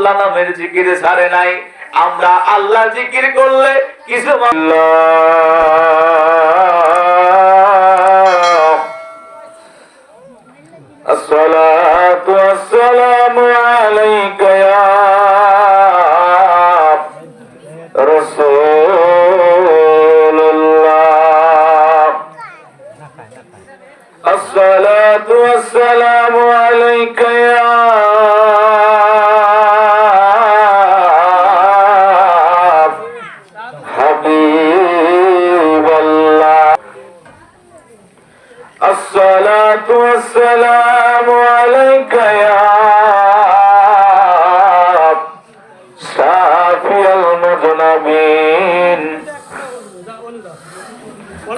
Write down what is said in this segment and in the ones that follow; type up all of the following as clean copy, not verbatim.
আল্লাহ নামের জিকির ছাড়ে নাই। আমরা আল্লাহ জিকির করলে কিছু الصلاة والسلام عليك يا رسول الله الصلاة والسلام عليك يا حبيب الله الصلاة والسلام عليك يا شافي المذنبين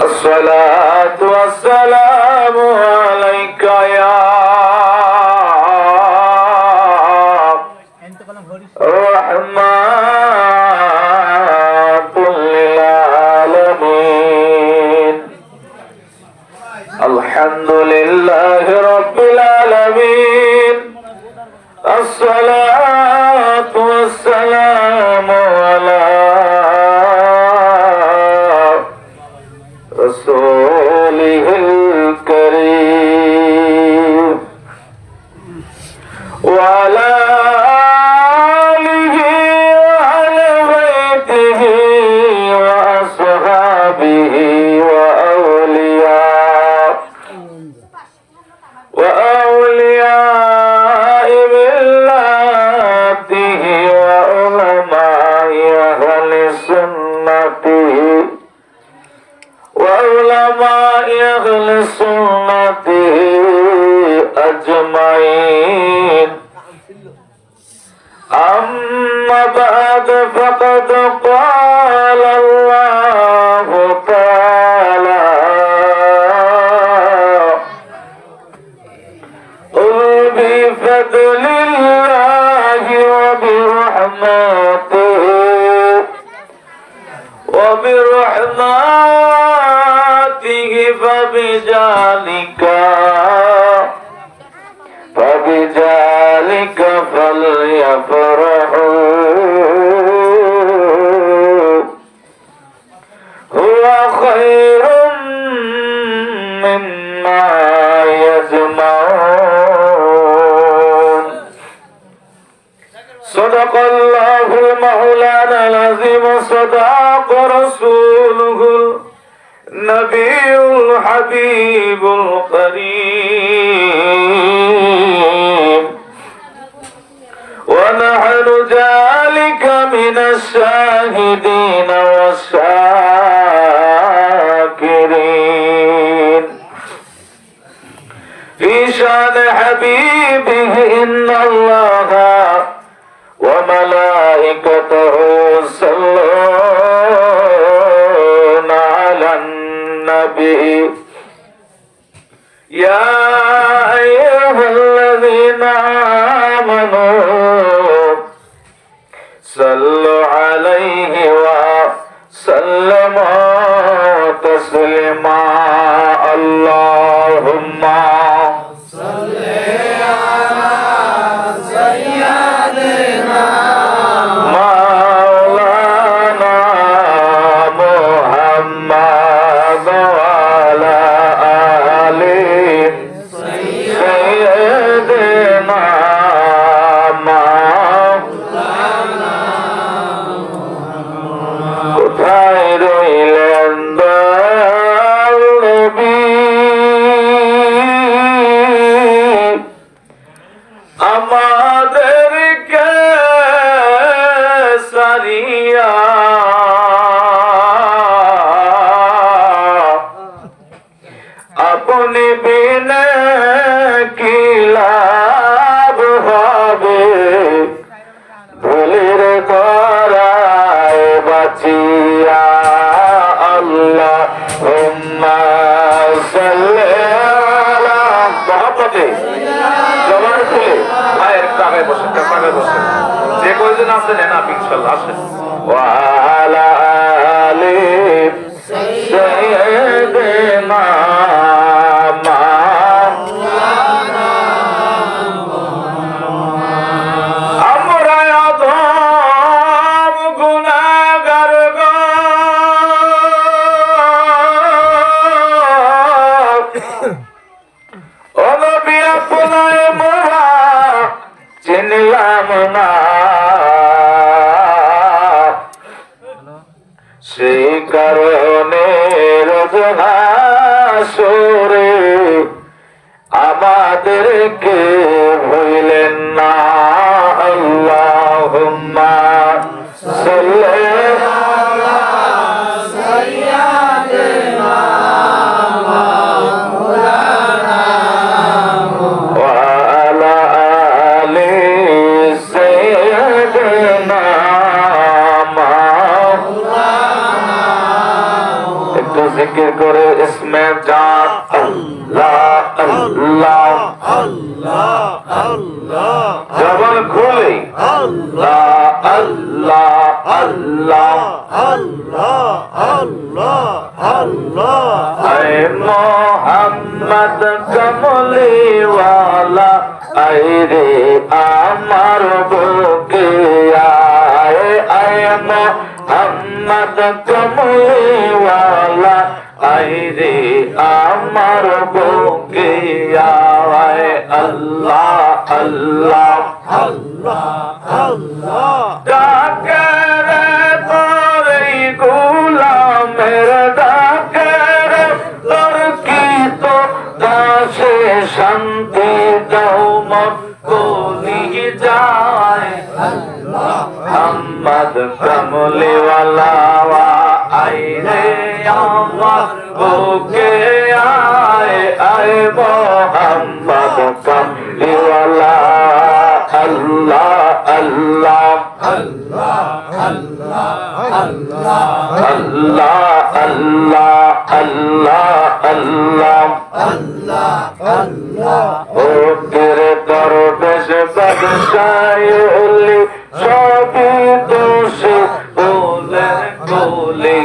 الصلاة والسلام عليك يا رحمة للعالمين الحمد لله رب العالمين الصلاة والسلام على رسوله الكريم وعلى آله وأهل بيته وأصحابه وأولياء ملته وعلماء أهل سنته أجمعين أما بعد فقد قال الله تعالى قل بفضل الله وبرحمته فبذلك فليفرحوا هو خير مما يجمعون صدق الله المولانا العظيم صدق رسوله النبي الحبيب الكريم ونحن ذلك من الشاهدين والشاكرين في شان حبيبه إن الله وملائكته يصلون على النبي يا أيها الذين آمنوا صلوا عليه وسلموا تسليما اللهم صل على سيدنا مولانا محمد وعلى آله سيدنا مولانا কোথায় রইলেন দয়াল নবী আমাদেরকে সারিয়া আপনি বিনে কি লাভ হবে ভুলের ধরায় বাঁচিয়া আল্লাহুম্মা সাল্লি আলা মুহাম্মাদে জবান খুলে ভাইয়ের কাগায় বসে কাগায় বসে যে কয়জন আছেন না ইনশাআল্লাহ আসেন ওয়া আলা আলি সাইয়্যিদিনা মাওলানা আমরা সেই কারণে রোজ হাসরে আমাদেরকে ভুলেন না। আল্লাহুম্মা সাল্লি আলা সাইয়্যিদিনা মাওলানা ওয়া আলা আলি সাইয়্যিদিনা মাওলানা। একটু জিকির করে ইসমে জাত আল্লাহ আল্লাহ আল্লাহ আল্লাহ জবান খুলে আল্লাহ আল্লাহ আল্লাহ আল্লাহ আল্লাহ আল্লাহ। আয় মোহাম্মদ কমলি ওয়ালা আয় রে আমার বুকে আয়। আয় মোহাম্মদ কমলি ওয়ালা আয় রে আমার বুকে আয়। আল্লাহ আল্লাহ আল্লাহ আল্লাহ ডাকে রে তোরে গোলামের ডাকে রে তোর কি তো দাসে শান্তি দাও মন কোনি যায়। মোহাম্মদ কমলি ওয়ালা আয় রে আমার বুকে আয়। আয় মোহাম্মদ কমলি ওয়ালা আল্লাহ আল্লাহ আল্লাহ আল্লাহ আল্লাহ আল্লাহ আল্লাহ আল্লাহ আল্লাহ আল্লাহ। ও তেরে দরবেশ বাদশাহী সবই দোষে বলে বলে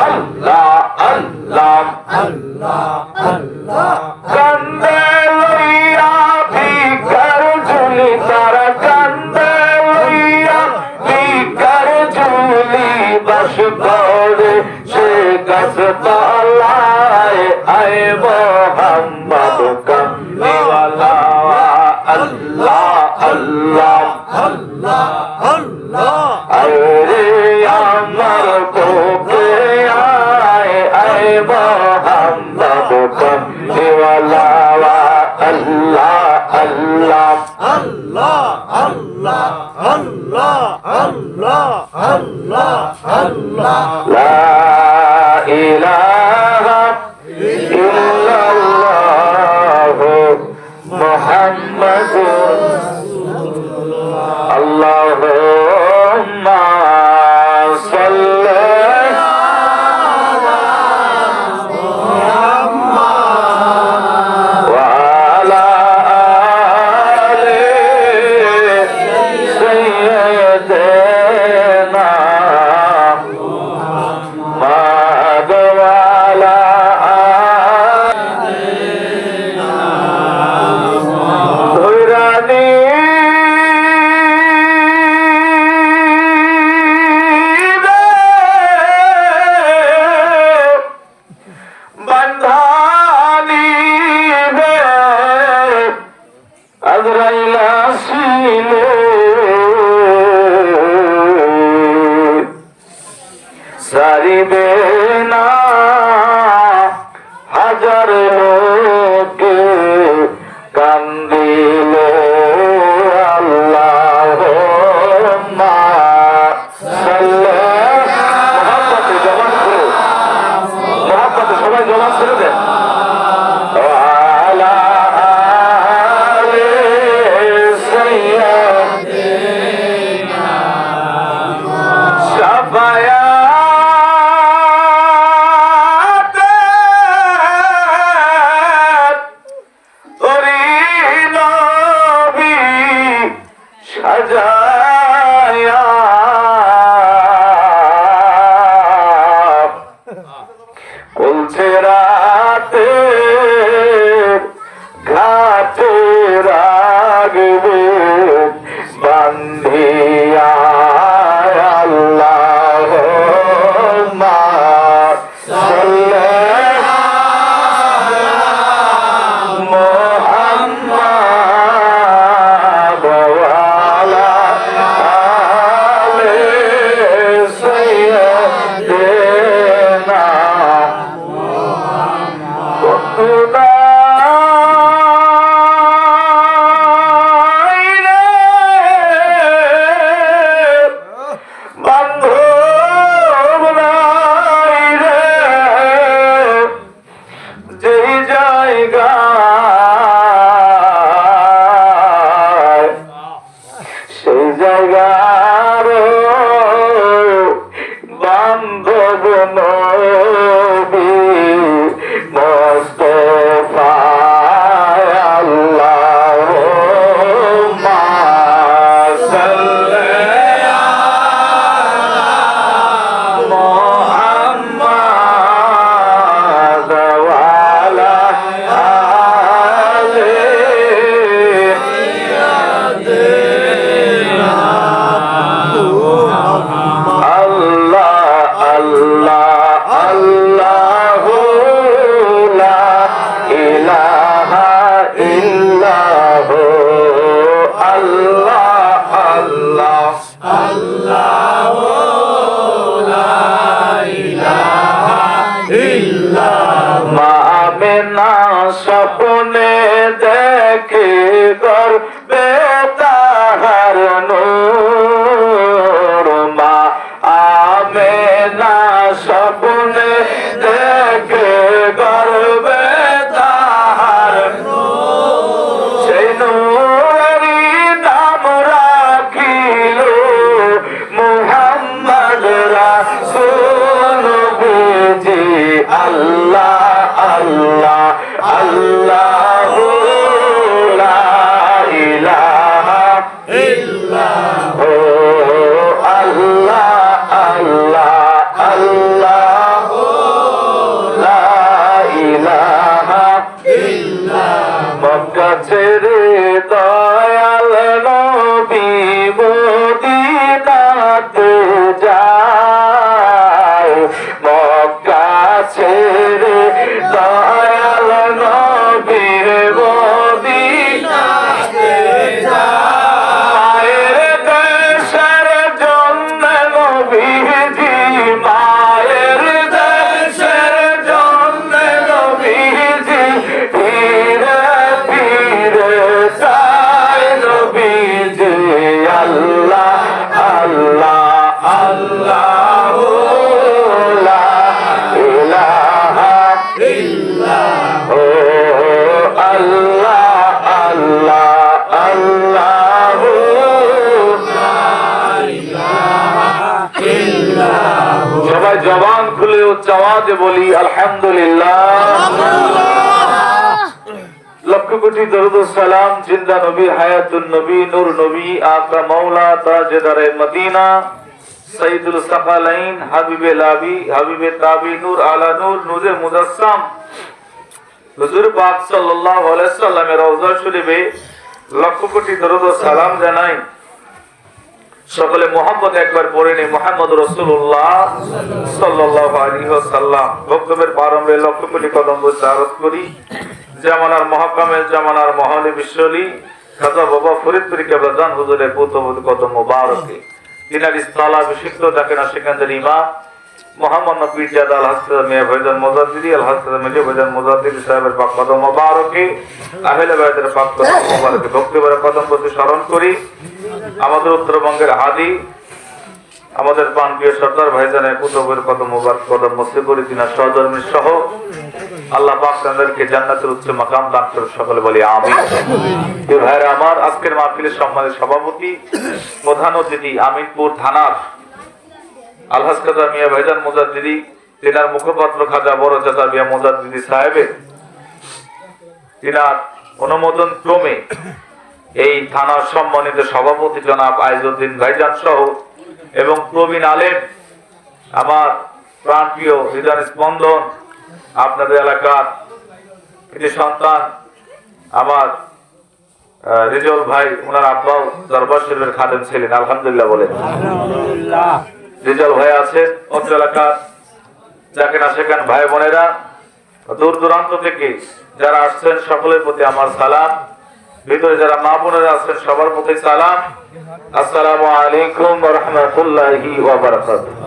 আল্লাহ আল্লাহ আল্লাহ আল্লাহ। কান্দে লইয়া ভিখার ঝুলি তারা কান্দে লইয়া ভিখার ঝুলি বাস করে সে গাছ তলায়। আয় মোহাম্মদ কমলি ওয়ালা আল্লাহ আল্লাহ আল্লাহ আল্লাহ। আয় রে আমার বুকে আয়। আয় মোহাম্মদ কমলি ওয়ালা আল্লাহ আল্লাহ আল্লাহ আল্লাহ আল্লাহ আল্লাহ আল্লাহ আল্লাহ। লা ইলাহা ইল্লাল্লাহু মুহাম্মাদুর আল্লাহুম্মা সাল্লি আলা মুহাম্মাদ ওয়া আলা আলি সাইয়্যিদিনা মুহাম্মাদ ওয়া আলা সারিবে না হাজার লোকে কান্দিলে আল্লাহুম্মা সাল্লি মোহাম্মদে জবান খুলে মোহাম্মদে সবাই জবান খুলে দেন আলা আলি সাইয়্যিদিনা শাফায়া বান্ধব নবী মুস্তাফা আল্লাহুম্মা সাল্লি আলা মুহাম্মাদ ওয়া আলা স্বপ্নে দেখে গর্বে তাহার নূর মা আমেনা স্বপ্নে দেখে গর্বে তাহার নূর সেই নূরেরই নাম রাখিল মুহাম্মদ রাসূল নবীজি আল্লাহ আল্লাহ আল্লাহু লা ইলাহা ইল্লাহু আল্লাহ আল্লাহ আল্লাহু লা ইলাহা ইল্লাল্লাহ মক্কা ছেড়ে দয়াল নবী মদিনাতে যায় মক্কা ছেড়ে দয়াল নবীর মদিনাতে যায় মায়ের দেশের জন্য নবীজি মায়ের দেশের জন্য নবীজি ফিরে ফিরে যায় নবীজি আল্লাহ আল্লাহ আল্লাহু লা ইলাহা ইল্লাল্লাহু আল্লাহ আল্লাহ আল্লাহু লা ইলাহা ইল্লাল্লাহু সবাই জবান খুলে উচ্চ আওয়াজে বলি আলহামদুলিল্লাহ লক্ষ কোটি দরুদ ও সালাম জিন্দা নবী হায়াতুন নবী নূর নবী আকা মাওলা তাজদার মদিনা সৈয়দুল সাকালাইন হাবিবে লাবি হাবিবে তাবি নূর আলা নূর নূরে মুজাসসাম হুজুর পাক সাল্লাল্লাহু আলাইহি সাল্লামের রওজা শরীফে লক্ষ কোটি দরুদ ও সালাম জানাই সকলে মোহাম্মদ একবার পড়ে নি মুহাম্মদ রাসূলুল্লাহ সাল্লাল্লাহু আলাইহি ওয়াসাল্লাম বক্তব্যের প্রারম্ভে লক্ষ কোটি কদম উচ্চারণ করি জামানার মহাকামেল জামানার মহলে বিশ্বলি খাজা বাবা ফরিদপুরি কেবলাজান হুজুরের পুত্রবধূ কদম মুবারকে তিনার ইসলালা বিশিষ্ট ডাকেনা সেখানদের ইমাম মোহাম্মদ নবীর জাদা আল হাসনাত মিয়া ভাইজান মুজাদ্দিদি আল হাসনাত মিয়া ভাইজান মুজাদ্দিদি সাহেবের পাক কদম মুবারকে আহলে বাইতের পাক কদম মুবারকে বক্তব্যের কদম প্রতি স্মরণ করি আমাদের উত্তরবঙ্গের হাদি আমাদের প্রাণপ্রিয় সর্দার ভাইজানের পুত্রবধূর কদম মুবারক কদম মসজিদ করি তিনার সহধর্মী সহ আল্লাহ পাক তাদেরকে জান্নাতের উচ্চ মাকাম দান করুন সকলে বলি আমিন প্রিয় ভাইরা আমার আজকের মাহফিলের সম্মানিত সভাপতি প্রধান অতিথি আমিনপুর থানার আলহাজ খাজা মিয়া ভাইজান মুজাদ্দিদি তিনার মুখপাত্র খাজা বড় চাচা মিয়া মুজাদ্দিদি সাহেবের তিনার অনুমোদন ক্রমে এই থানার সম্মানিত সভাপতি জনাব আইজউদ্দিন ভাইজান সহ এবং প্রবীণ আলেম আমার প্রাণপ্রিয় হৃদয় স্পন্দন আপনাদের এলাকার একটি সন্তান আমার রিজল ভাই ওনার আব্বাও দরবার শরীফের খাদেম ছিলেন আলহামদুলিল্লাহ বলেন রিজল ভাই আছেন অত্র এলাকার যাকে না সেখান ভাই বোনেরা দূর দূরান্ত থেকে যারা আসছেন সকলের প্রতি আমার সালাম ভিতরে যারা মা বোনেরা আছেন সবার প্রতি সালাম আসসালামু আলাইকুম ওয়া রাহমাতুল্লাহি ওয়া বারাকাতুহু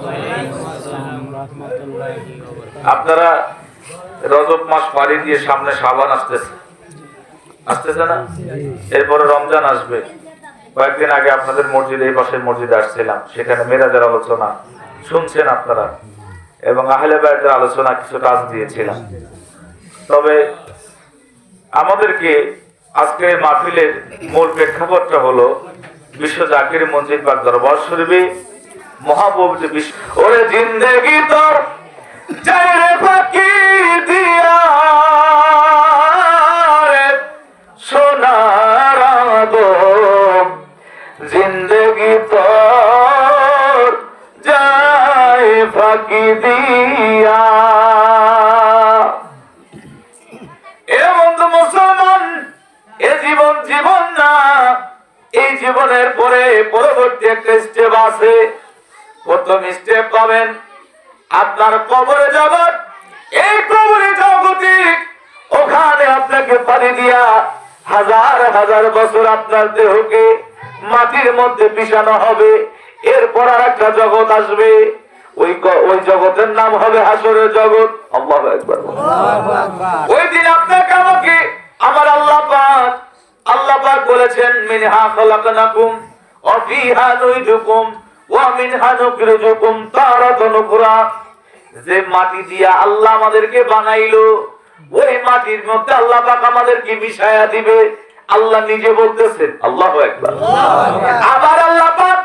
আপনারা রজব মাস পাড়ি দিয়ে সামনে শাবান আসতেছে না এরপরে রমজান আসবে কয়েকদিন আগে আপনাদের মসজিদে এই পাশের মসজিদে আসছিলাম সেখানে মেরাজের আলোচনা শুনছেন আপনারা এবং আহলে বাইতের আলোচনা কিছু কাজ দিয়েছিলাম তবে আমাদেরকে আজকে মাহফিলের মূল প্রেক্ষাপটটা হলো বিশ্ব জাকির মঞ্জিল পাক দরবার শরীফে মহাপবিত্র বিশ্ব। ওরে জিন্দেগি তোর যায় রে ফাঁকি দিয়া রে সোনার আদম, জিন্দেগি তোর যায় ফাঁকি দিয়া। এ বন্ধু মুসলমান, এ জীবন জীবন না, এই জীবনের পরে পরবর্তী একটা স্টেপ আছে। প্রথম স্টেপ পাবেন আপনার কবরে জগৎ। এই কবরে জগতে ওখানে আপনাকে পানি দিয়া হাজার হাজার বছর আপনার দেহকে মাটির মধ্যে পিষানো হবে। এরপর আর একটা জগৎ আসবে, ওই জগতের নাম হবে হাসরের জগৎ। আল্লাহু আকবার। ওই দিন আপনাকে আমাকে আমার আল্লাহ পাক বলেছেন, মিনহা খালাকনাকুম ওয়া ফিহা নুইদুকুম ওয়া মিনহা নুখরিজুকুম তারাতান উখরা। যে মাটি দিয়া আল্লাহ আমাদেরকে বানাইলো, ওই মাটির মধ্যে আল্লাহ পাক আমাদেরকে মিশায়া দিবে। আল্লাহ নিজে বলতেছেন, আল্লাহু আকবার। আবার আল্লাহ পাক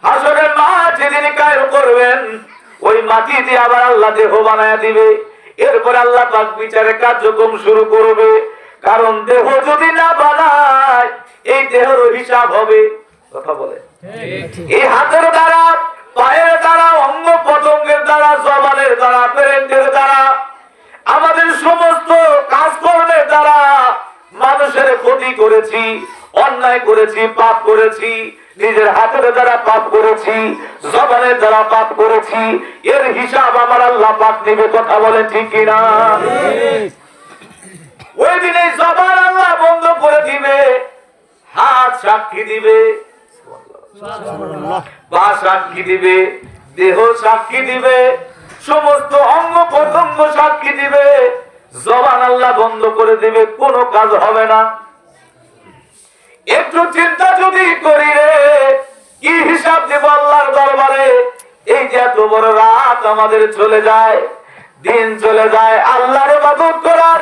হাসরের মাঠ যেদিন কায়েম করবেন, ওই মাটি দিয়ে আবার আল্লাহ দেহ বানায়া দিবে। এরপর আল্লাহ পাক বিচারের কার্যক্রম শুরু করবে। কারণ দেহ যদি না বানায়, এই দেহের হিসাব হবে। কথা বলে এই হাতের দ্বারা, পায়ের দ্বারা, অঙ্গ প্রত্যঙ্গের দ্বারা, জবানের দ্বারা, পেরেন্টের দ্বারা, আমাদের সমস্ত কাজকর্মের দ্বারা মানুষের ক্ষতি করেছি, অন্যায় করেছি, পাপ করেছি। নিজের হাতের দ্বারা পাপ করেছি, জবানের দ্বারা পাপ করেছি। এর হিসাব আমার আল্লাহ পাক নেবে। কথা বলে ঠিক কিনা? ওই দিন এই জবান আল্লাহ বন্ধ করে দিবে, হাত সাক্ষী দিবে, পা সাক্ষী দিবে, দেহ সাক্ষী দিবে, সমস্ত অঙ্গ প্রত্যঙ্গ সাক্ষী দিবে। জবান আল্লাহ বন্ধ করে দিবে, কোনো কাজ হবে না। একটু চিন্তা যদি করি রে, কি হিসাব দেব আল্লাহর দরবারে? এই যে এত বড় রাত আমাদের চলে যায়, দিন চলে যায়, আল্লাহর ইবাদত করার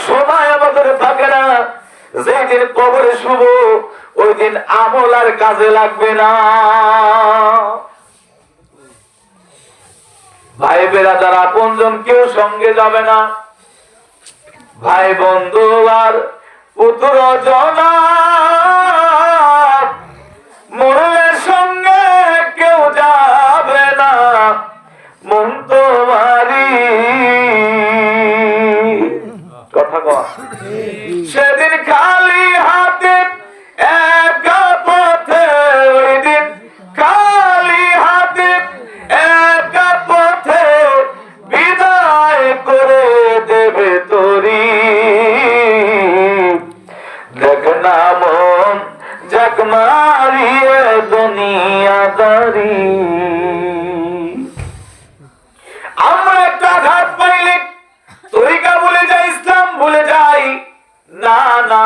সময় আমাদের থাকে না। যেদিন কবরে শুভ, ওই দিন আমল আর কাজে লাগবে না। ভাই বেরাদার আপনজন কেউ সঙ্গে যাবে না। ভাই বন্ধু আর পুত্র জনা মরলে সঙ্গে কেউ যাবে না। মন তোমারি কথা কর। সেদিন খালি হাতে একা পথে, ওই দিন খালি হাতে একা পথে বিদায় করে দেবে তোরি। দেখ না মন জগ মারিয়ে দুনিয়াদারি। আমরা একটা আঘাত পাইলে তরিকা ভুলে যাই, ইসলাম ভুলে যাই। না না,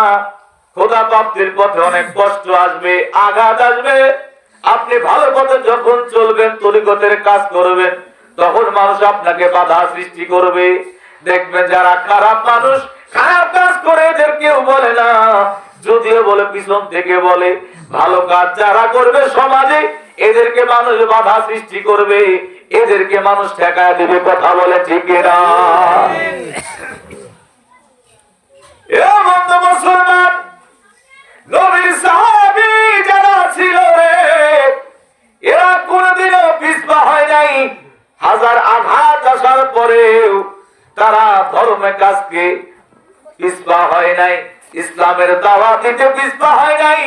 খোদা প্রাপ্তির পথে অনেক কষ্ট আসবে, আঘাত আসবে। আপনি ভালো পথে যখন চলবেন, তরিকতের কাজ করবেন, তখন মানুষ আপনাকে বাধা সৃষ্টি করবে। দেখবেন যারা খারাপ মানুষ, খারাপ কাজ করে, এদের কেউ বলে না, যদিও বলে পিছন থেকে বলে। ভালো কাজ যারা করবে সমাজে, এদেরকে মানুষ বাধা সৃষ্টি করবে, এদেরকে মানুষ ঠেকায় দেবে। কথা বলে ঠিক না? মুসলমান নবীর সাহাবী যারা ছিল রে, এরা কোনদিনও পিছপা হয় নাই। হাজার আঘাত আসার পরেও তারা ধর্মের কাজকে পিছপা হয় নাই, ইসলামের দাওয়াত দিতে পিছপা হয় নাই।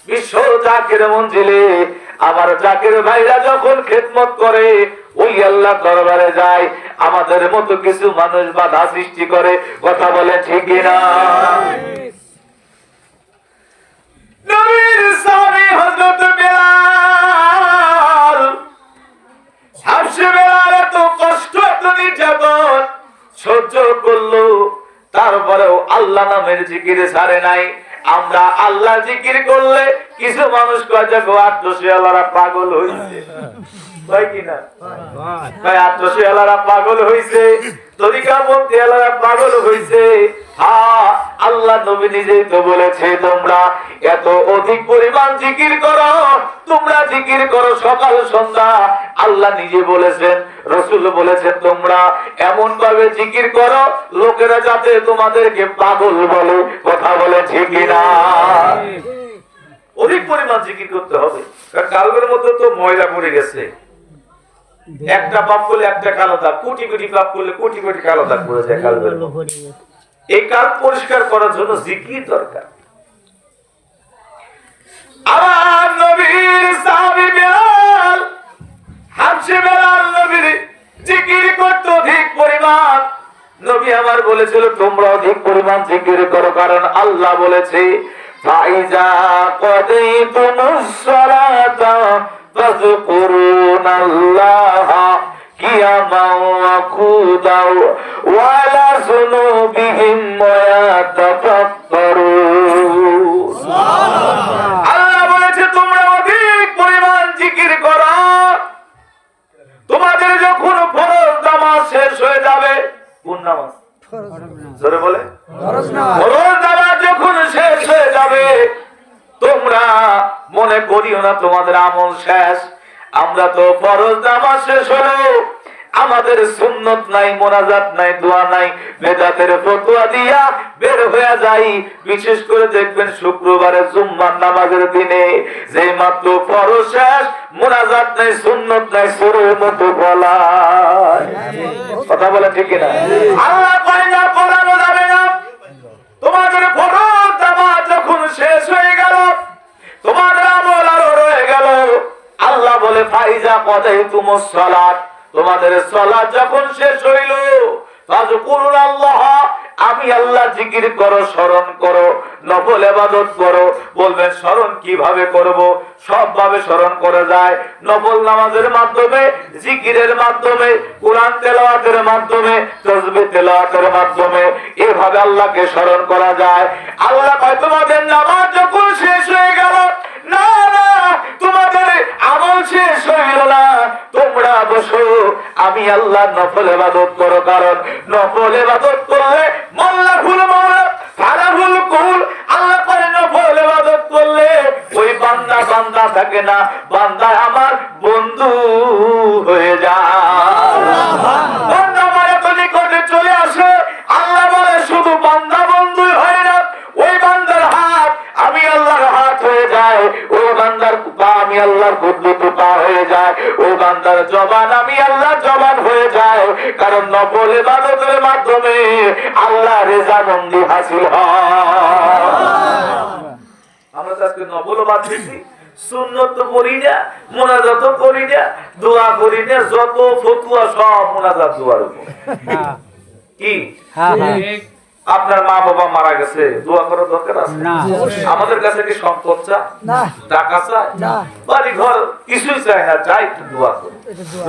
বিশ্ব জাকির মঞ্জিলে আমার জাকির ভাইরা যখন খেদমত করে, ওই আল্লাহ দরবারে যায়, আমাদের মতো কিছু মানুষ বাধা সৃষ্টি করে। কথা বলে ঠিক না? নবীর সাহাবী হযরত বেলাল, হাবশী বেলাল এত কষ্ট, এত নির্যাতন সহ্য করলো, তারপরেও আল্লাহ নামের জিকির ছাড়ে নাই। আমরা আল্লাহ জিকির করলে কিছু মানুষ কয় যে আত্মশিয়ালারা পাগল হয়েছে। ভাই কিনা ভাই, আত্মশিয়ালারা পাগল হয়েছে, তরিকা পন্থী আলারা পাগল হয়েছে। হ্যাঁ, আল্লাহ নবী নিজেই তো বলেছে, তোমরা এত অধিক পরিমাণ জিকির করো, তোমরা জিকির করো সকাল সন্ধ্যা, আল্লাহ নিজে বলেছেন, রাসূল বলেছেন, তোমরা এমন ভাবে জিকির করো লোকেরা যাতে তোমাদেরকে পাগল বলে। কথা বলে ঠিক না? অধিক পরিমাণ জিকির করতে হবে, কারণ কালবের মধ্যে তো ময়লা পড়ে গেছে। একটা পাপ করলে একটা কালো দাগ, কোটি কোটি পাপ করলে কোটি কোটি কালো দাগ পড়ে যায় কালবের মধ্যে। এই কাল পরিষ্কার করার জন্য জিকির দরকার। আমার নবীর সাহাবী বেলাল, হাবশী বেলাল নবীর জিকির করতে অধিক পরিমাণ। নবী আমার বলেছিল তোমরা অধিক পরিমাণ জিকির করো, কারণ আল্লাহ বলেছে ফাইজা কাদাইতুমুস সালাতা ফাযকুরুনাল্লাহা কিয়ামান ওয়া কুদাও ওয়া লা যুনুবিহিম ওয়া ইয়াতাফাক্কারুন। আল্লাহ বলেছে তোমরা অধিক পরিমাণ জিকির করো। তোমাদের যখন ফরজ নামাজ শেষ হয়ে যাবে, কোন নামাজ? জোরে বলে। ফরজ নামাজ যখন শেষ হয়ে যাবে, তোমরা মনে করিও না তোমাদের আমল শেষ। আমরা তো ফরজ নামাজ শেষ হলো, আমাদের সুন্নত নাই, মোনাজাত নাই, দোয়া নাই, বেদাতের ফতোয়া দিয়া বের হয়ে যাই। বিশেষ করে দেখবেন শুক্রবারে জুম্মার নামাজের দিনে যে মাত্র ফরজ শেষ, মোনাজাত নাই, সুন্নত নাই, সুরের মতো বলা। কথা বলে ঠিক না? আল্লাহ কয় না পড়ানো যাবে না। তোমাদের ফরজ নামাজ যখন শেষ হয়ে গেল, তোমাদের আমল আরো রয়ে গেল। আল্লাহ বলে ফাইজা কাদাইতুমুস সালাত, তোমাদের সালাত যখন শেষ হইল, ফাযকুরুনাল্লাহ, আমি আল্লাহ জিকির করো, স্মরণ করো, নফল ইবাদত করো। বলবেন স্মরণ কিভাবে করব? সব ভাবে স্মরণ করা যায়। নফল নামাজের মাধ্যমে, জিকিরের মাধ্যমে, কোরআন তেলাওয়াতের মাধ্যমে, তাসবিহ তেলাওয়াতের মাধ্যমে এভাবে আল্লাহকে স্মরণ করা যায়। আল্লাহ কয় তোমাদের নামাজ যখন শেষ হয়ে গেল, না না তোমাদের আমল শেষ হইল না, তোমরা বসো, আমি আল্লাহ নফল ইবাদত করো। কারণ নফল ইবাদত করলে মাল্লাহুল মাওলা ফালাহুল কুল। আল্লাহ করে নফল ইবাদত করলে ওই বান্দা বান্দা থাকে না, বান্দা আমার বন্ধু হয়ে যায়। বান্দা আমার এত নিকটে চলে আসে। আল্লাহ বলে শুধু বান্দা বন্ধুই হয় না, ওই বান্দার হাত আমি আল্লাহর হাত হয়ে যায়, ওই বান্দার পা আমি আল্লাহর কুদরতি পা হয়ে যায়, ওই বান্দার জবান আমি আল্লাহর জবান হয়ে যায়। কারণ নফল ইবাদতের মাধ্যমে আল্লাহ রেজামন্দি হাসিল হয়। আমরা আজকে নফল বাদ দিছি, সুন্নত তো পড়ি না, মুনাজাত করি না, দোয়া করি না, যত ফতোয়া সব মুনাজাত দোয়ার উপর। কি আপনার মা বাবা মারা গেছে, দোয়া করার দরকার আছে? আমাদের কাছে কি সম্পদ চায়, টাকা চায়, বাড়ি ঘর কিছুই চায় না, চাই একটু দোয়া করে।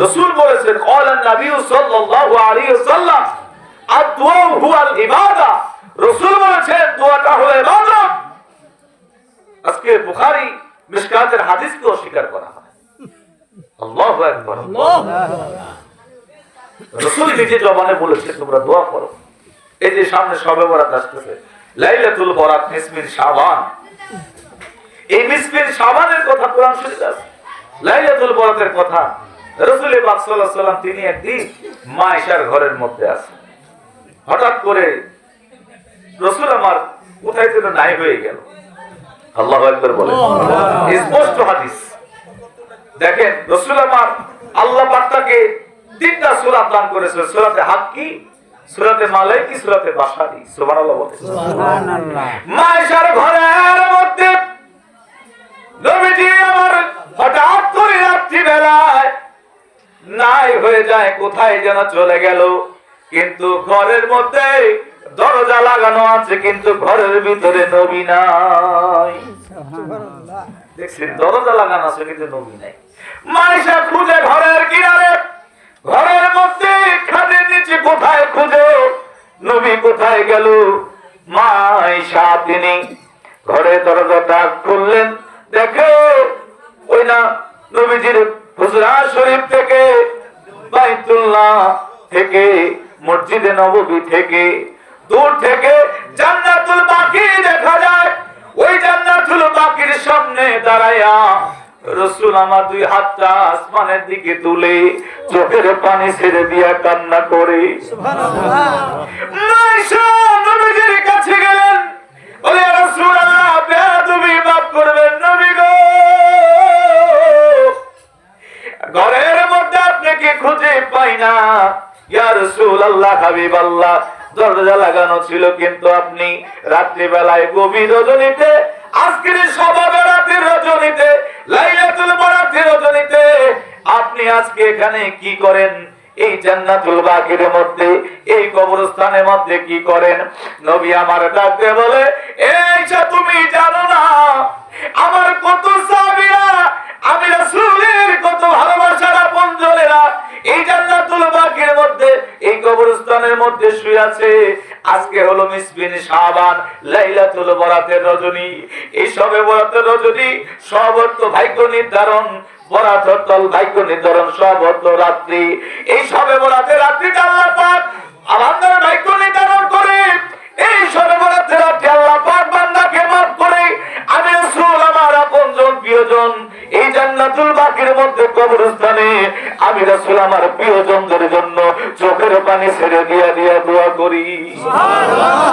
রাসূল বলেছেন ক্বালান নবী সাল্লাল্লাহু আলাইহি ওয়াসাল্লাম আদ-দুআ হুয়াল ইবাদা। রাসূল বলেছেন দোয়াটা হলো ইবাদত। আজকে বুখারী মিশকাতের হাদিসকে অস্বীকার করা হয়। আল্লাহু আকবার। রাসূল নিজে জবানে বলেছেন তোমরা দোয়া করো। এই যে সামনে শবে বরাত আসতেছে, লাইলাতুল বরাত, নিসফিল শাবান, এই নিসফিল শাবানের কথা কোরআন শরীফে আছে। লাইলাতুল বরাতের কথা রাসূল পাক সাল্লাল্লাহু আলাইহি ওয়াসাল্লাম তিনি একদিন মা আয়েশার ঘরের মধ্যে আছেন। হঠাৎ করে রাসূল আমার কোথায় যেন নাই হয়ে গেল। আল্লাহু আকবার বলে, স্পষ্ট হাদিস। দেখেন রাসূল আমার আল্লাহ পাক তাকে তিনটা সূরা দান করেছে, সূরাতে হাক্কি, সূরাতে মালাইকি, সূরাতে বাশারি। সুবহানাল্লাহ বলে। সুবহানাল্লাহ। মায়েশার ঘরের মধ্যে নবীজি আমার হঠাৎ করে রাত্রি বেলায় নাই হয়ে যায়, কোথায় যেন চলে গেল। কিন্তু ঘরের মধ্যে দরজা লাগানো আছে, কিন্তু ঘরের ভিতরে নবী নাই। সুবহানাল্লাহ। দেখছেন, দরজা লাগানো আছে কিন্তু নবী নাই। মায়েশা খুঁজে ঘরের কিনারে, ঘরের মধ্যে খাটের নিচে, কোথায় খুঁজে নবী কোথায় গেল। মা আয়েশা তিনি ঘরে দরজাটা খুললেন, দেখো ওই না নবীজির হুজরা শরীফ থেকে, বাইতুল্লাহ থেকে, মসজিদে নববী থেকে, দূর থেকে জান্নাতুল বাকি দেখা যায়। ওই জান্নাতুল বাকির সামনে দাঁড়ায়া রাসূল আমার দুই হাতটা আসমানের দিকে তুলে চোখের পানি ছেড়ে দিয়া কান্না করে সুবহানাল্লাহ আয়েশা নবীর কাছে গেলেন, বলে ইয়া রাসূলুল্লাহ বেয়াদবি মাফ করবেন নবী গো, ঘরের মধ্যে আপনাকে খুঁজে পাই না। ইয়া রাসূলুল্লাহ হাবিবাল্লাহ, দরজা লাগানো ছিল কিন্তু আপনি রাত্রি বেলায় গভীর রজনীতে, আজকের শবে বরাতের রজনীতে, লাইলাতুল বরাতের রজনীতে আপনি আজকে এখানে কি করেন? এই জান্নাতুল বাকির মধ্যে, এই কবরস্থানের মধ্যে কি করেন? নবী আমার ডাকতে বলে, এই যে তুমি জানো না আমার কত সাহাবীরা, আমি রাসূলের কত ভালোবাসার আপনজনেরা এই জান্নাতুল বাকির মধ্যে, এই কবরস্থানের মধ্যে শুয়ে আছে। আজকে হলো মিসবিন শাবান, লাইলাতুল বরাতের রজনী। এই শবে বরাতের রজনী সব অর্থ ভাগ্য নির্ধারণ, বরাত অর্থ ভাগ্য নির্ধারণ, সব অর্থ রাত্রি। এই শবে বরাতের রাত্রিতে আল্লাহ পাক বান্দার ভাগ্য নির্ধারণ করে। এই শবে বরাতের রাত্রে আল্লাহ পাক বান্দাকে মাফ করে। আমি রাসূল আমার আপনজন প্রিয়জন এই জান্নাতুল বাকির মধ্যে কবরস্থানে আমি রাসূল আমার প্রিয়জনদের জন্য চোখের পানি ছেড়ে দিয়া দিয়া দোয়া করি সুবহানাল্লাহ।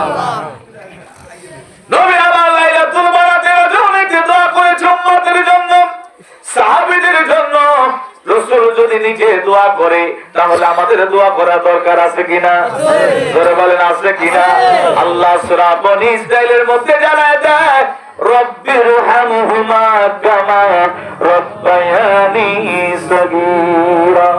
নবী আমার লাইলাতুল বরাতের রজনীতে দোয়া করেছেন উম্মতের জন্য, সাহাবীদের জন্য। রাসূল যদি নিজে দোয়া করে তাহলে আমাদের দোয়া করা দরকার আছে কিনা? জোরে বলেন আছে কিনা? আল্লাহ সূরা বনী ইসরাঈলের মধ্যে জানায় দেয়, রব্বিরহামহুমা কামা রাব্বায়ানি সগীরা।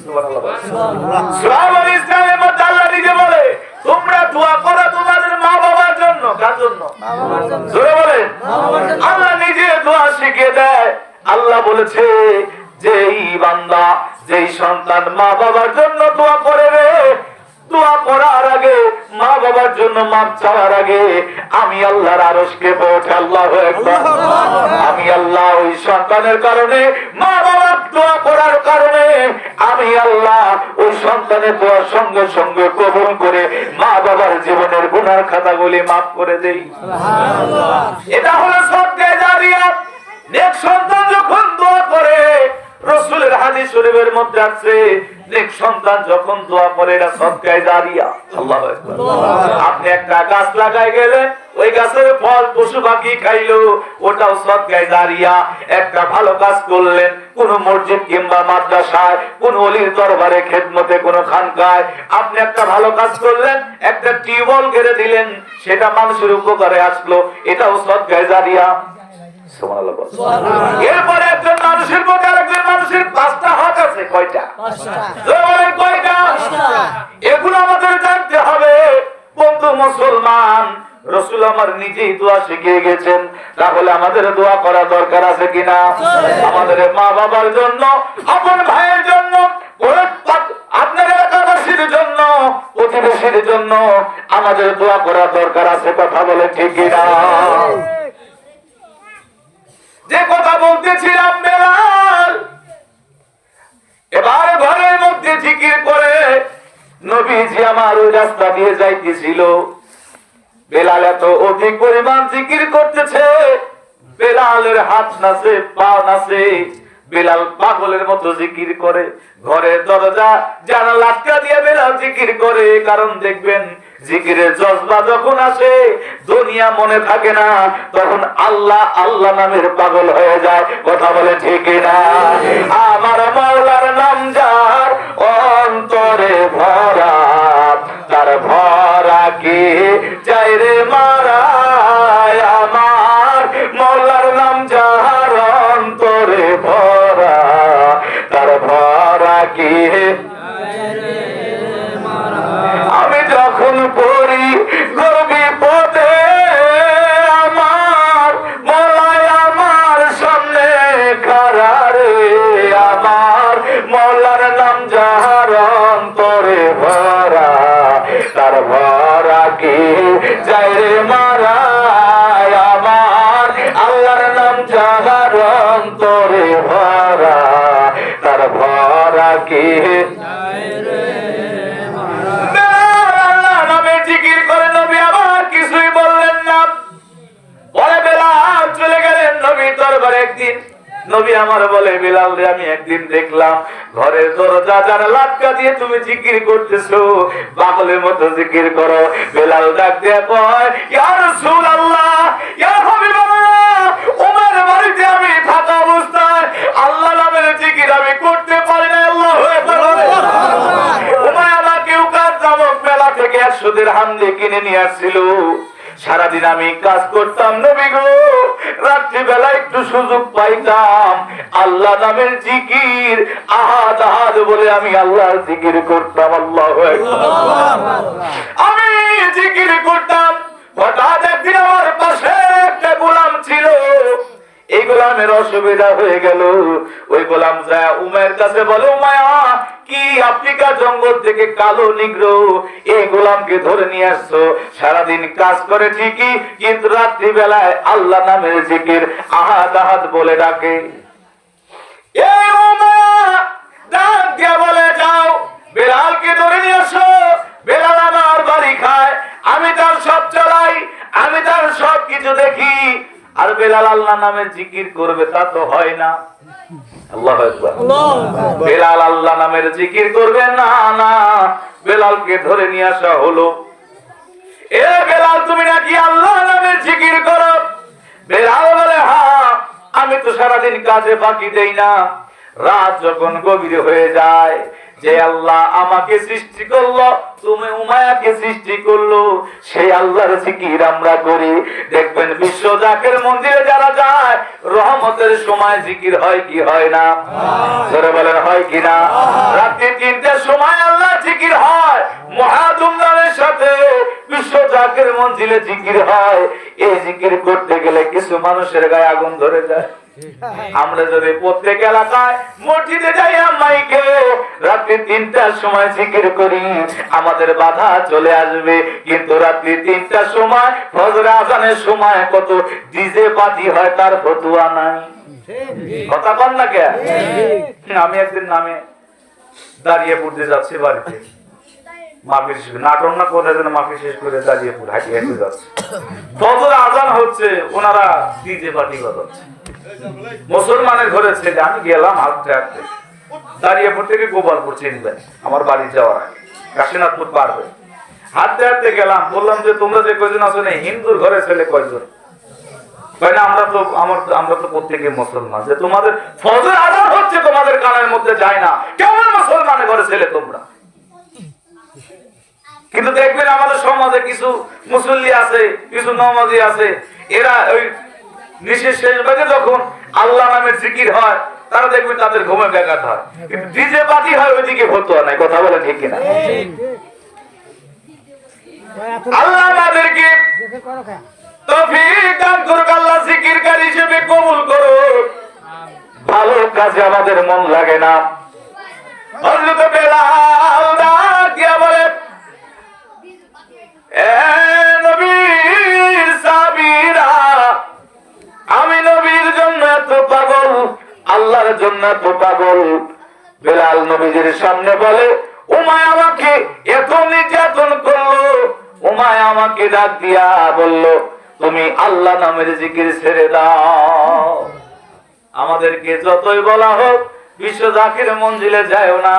সুবহানাল্লাহ। সূরা বনী ইসরাঈলের মধ্যে আল্লাহ নিজে বলে, তোমরা দোয়া করো তোমাদের মা বাবার জন্য। কার জন্য? মা বাবার জন্য। জোরে বলেন মা বাবার জন্য। আল্লাহ নিজে দোয়া শিখিয়ে দেয়। আল্লাহ বলেছে, যেই বান্দা যেই সন্তান মা বাবার জন্য দোয়া করে রে, দোয়া করার আগে মা বাবার জন্য মাপ চাওয়ার আগে আমি আল্লাহর আরশকে পৌঁছে আল্লাহু আকবার। আমি আল্লাহ ওই সন্তানের কারণে, মা বাবার দোয়া করার কারণে আমি আল্লাহ ওই সন্তানের দোয়ার সঙ্গে সঙ্গে কবুল করে মা বাবার জীবনের গুনার খাতাগুলি মাফ করে দেই সুবহানাল্লাহ। এটা হলো সদকা জারিয়া। নেক সন্তান যখন দোয়া করে, রাসূলের হাদিস শরীফের মধ্যে আছে, নেক সন্তান যখন দোয়া করে এটা সদকা জারিয়া। আল্লাহু আকবার। আপনি একটা গাছ লাগাই গেলেন, ওই গাছের ফল পশু পাখি খাইলো, ওটাও সদকা জারিয়া। একটা ভালো কাজ করলেন, কোন মসজিদ কিংবা মাদ্রাসায়, কোন ওলির দরবারে, খেদমতে, কোন খানকায় আপনি একটা ভালো কাজ করলেন, একটা টিউবওয়েল গেড়ে দিলেন, সেটা মানুষের উপকারে আসলো, এটাও সদকা জারিয়া। এরপরে একজন মানুষের মধ্যে আরেকজন মানুষের 5টা হক আছে। কয়টা? 5টা। এগুলো আমাদের জানতে হবে। বন্ধু মুসলমান, রাসূল আমার নিজেই দোয়া শিখিয়ে গেছেন, তাহলে আমাদের দোয়া করা দরকার আছে কিনা? আমাদের মা বাবার জন্য, আপন ভাইয়ের জন্য, আপনার এলাকাবাসীর জন্য, প্রতিবেশীর জন্য আমাদের দোয়া করা দরকার আছে। কথা বলে ঠিক কিনা? যে কথা বলতেছিলাম, বেলাল এবার ঘরের মধ্যে জিকির করে নবীজি আমার ওই রাস্তা দিয়ে যাইতেছিল। বেলাল এত অধিক পরিমাণ জিকির করতেছে, বেলালের হাত নাচে, পা নাচে, বেলাল পাগলের মতো জিকির করে। ঘরের দরজা জানালা আটকা দিয়ে বেলাল জিকির করে। কারণ দেখবেন জিকিরের জজবা যখন আসে, দুনিয়া মনে থাকে না, তখন আল্লাহ আল্লাহ নামের পাগল হয়ে যায়। কথা বলে ঠিক না? আমার মাওলার নাম যার অন্তরে ভরা, তার ভরা কি যায় রে মারা। আমার মাওলার নাম যার অন্তরে ভরা, তার ভরা কি। আমি যখন পড়ি গর্বি পদে, আমার মলায় আমার সামনে খাড়া রে। আমার মলার নাম যার অন্তরে ভরা, তার ভরা কি যায় রে মারা। আমার আল্লাহর নাম যার অন্তরে ভরা, তার ভরা কি। জিকির করে নবী আবার কিছুই বললেন না। পরে বেলাল চলে গেলেন নবীর দরবারে। একদিন নবী আমার বলে, বিলাল রে, আমি একদিন দেখলাম ঘরের দরজা জানালা দিয়ে তুমি জিকির করতেছো, পাগলের মতো জিকির করো। বিলাল ডাক দিয়ে কয়, ইয়া রাসূলুল্লাহ, ইয়া হাবিবাল্লাহ, ওমর বাড়িতে আমি থাকা অবস্থায় আল্লাহ নামের জিকির আমি করতে পারি না। আল্লাহু আকবার। ওমর আমাকে উকাত নামক মেলা থেকে 100 দিরহাম দিয়ে কিনে নিয়ে আসছিল। সারাদিন আমি কাজ করতাম নবী গো, রাত্রি বেলা একটু সুযোগ পাইতাম আল্লাহ নামের জিকির আহাদ আহাদ বলে আমি আল্লাহর জিকির করতাম। আল্লাহু আকবার। আমি জিকির করতাম। হঠাৎ একদিন আমার পাশে একটা গোলাম ছিল, এই গোলামের অসুবিধা হয়ে গেল। ওই গোলাম যায় উমায়ের কাছে বলে, উমায়া, কি আফ্রিকা জঙ্গল থেকে কালো নিগ্রো এই গোলামকে ধরে নিয়ে আসছো, সারাদিন কাজ করে ঠিকই, কিন্তু রাত্রি বেলায় আল্লাহ নামের জিকির আহাদ আহাদ বলে ডাকে। এই উমায়া ডাক দিয়া বলে, যাও বেলালকে ধরে নিয়ে আসো। বেলাল আমার বাড়ি খায়, আমি তার সব চালাই, আমি তার সব কিছু দেখি, আর বেলাল আল্লাহ নামে জিকির করবে তা তো হয় না। আল্লাহু আকবার। বেলাল আল্লাহ নামের জিকির করবে না, না, বেলালকে ধরে নিয়ে আসা হলো। এ বেলাল, তুমি নাকি আল্লাহ নামের জিকির করো? বেলাল বলে, হ্যাঁ, আমি তো সারাদিন কাজে ফাঁকি দেই না। রাত যখন গভীর হয়ে যায়, যে আল্লাহ আমাকে সৃষ্টি করলো, তুমি উমায়াকে সৃষ্টি করলো, সেই আল্লাহর জিকির আমরা করি। দেখবেন বিশ্ব জাকের মন্দিরে যারা যায়, রহমতের সময় জিকির হয় কি হয় না? জোরে বলেন, হয় কি না? রাত্রি 3টার সময় আল্লাহ জিকির হয়, মহাধুমধামের সাথে বিশ্ব জাকের মন্দিরে জিকির হয়। এই জিকির করতে গেলে কিছু মানুষের গায়ে আগুন ধরে যায়। আমরা যদি প্রত্যেক এলাকায় মসজিদে যাই, মাইকে রাত্রি 3টার সময় জিকির করি, আমাদের বাধা চলে আসবে। কিন্তু রাত্রি 3টার সময় ফজর আজানের সময় কত ডিজে পার্টি হয়, তার ফতুয়া নাই। কথা বল না কে? আমি একদিন নামে দাঁড়িয়ে পড়তে যাচ্ছি বাড়িতে, মাফি নাটক না করে মাফি শেষ করে দাঁড়িয়ে পড়ে হাঁটিয়ে হেঁটে যাচ্ছে, ফজর আজান হচ্ছে, ওনারা ডিজে পার্টি বাজাচ্ছে। মুসলমানের ঘরে ছেলে, আমি গেলাম হাঁটতে হাঁটতে, দাঁড়িয়েপুর থেকে গোপালপুর চিনবেন, আমার বাড়ি যাওয়ার আগে কাশীনাথপুর পারবে, হাঁটতে হাঁটতে গেলাম। বললাম যে তোমরা যে কয়জন আছো না, হিন্দুর ঘরে ছেলে কয়জন? কয় না, আমরা তো প্রত্যেকে মুসলমান। যে তোমাদের ফজর আজান হচ্ছে, তোমাদের কানের মধ্যে যায় না, কেমন মুসলমানের ঘরে ছেলে তোমরা? কিন্তু দেখবেন আমাদের সমাজে কিছু মুসল্লি আছে, কিছু নমাজি আছে, এরা ওই নিশেষ শেষ ভাগে যখন আল্লাহ নামের জিকির হয়, তারা দেখবেন তাদের ঘুমে ব্যাঘাত হয়। কিন্তু ডিজে পার্টি হয়, ওইদিকে ফতোয়া নাই। কথা বলেন ঠিক কিনা? আল্লাহ আমাদেরকে তৌফিক দান করুক, আল্লাহ জিকিরকার হিসেবে কবুল করুক। ভালো কাজে আমাদের মন লাগে না। হযরত বেলাল ডাক দিয়া বলে, এ নবীর সাহাবীরা, আমি নবীর জন্য এত পাগল, আল্লাহর জন্য এত পাগল। বেলাল নবীজির সামনে বলে, উমায় আমাকে এত নির্যাতন করলো। উমায় আমাকে ডাক দিয়া বলল, তুমি আল্লাহ নামের জিকির ছেড়ে দাও। আমাদেরকে যতই বলা হোক বিশ্ব জাকির মঞ্জিলে যায়ও না,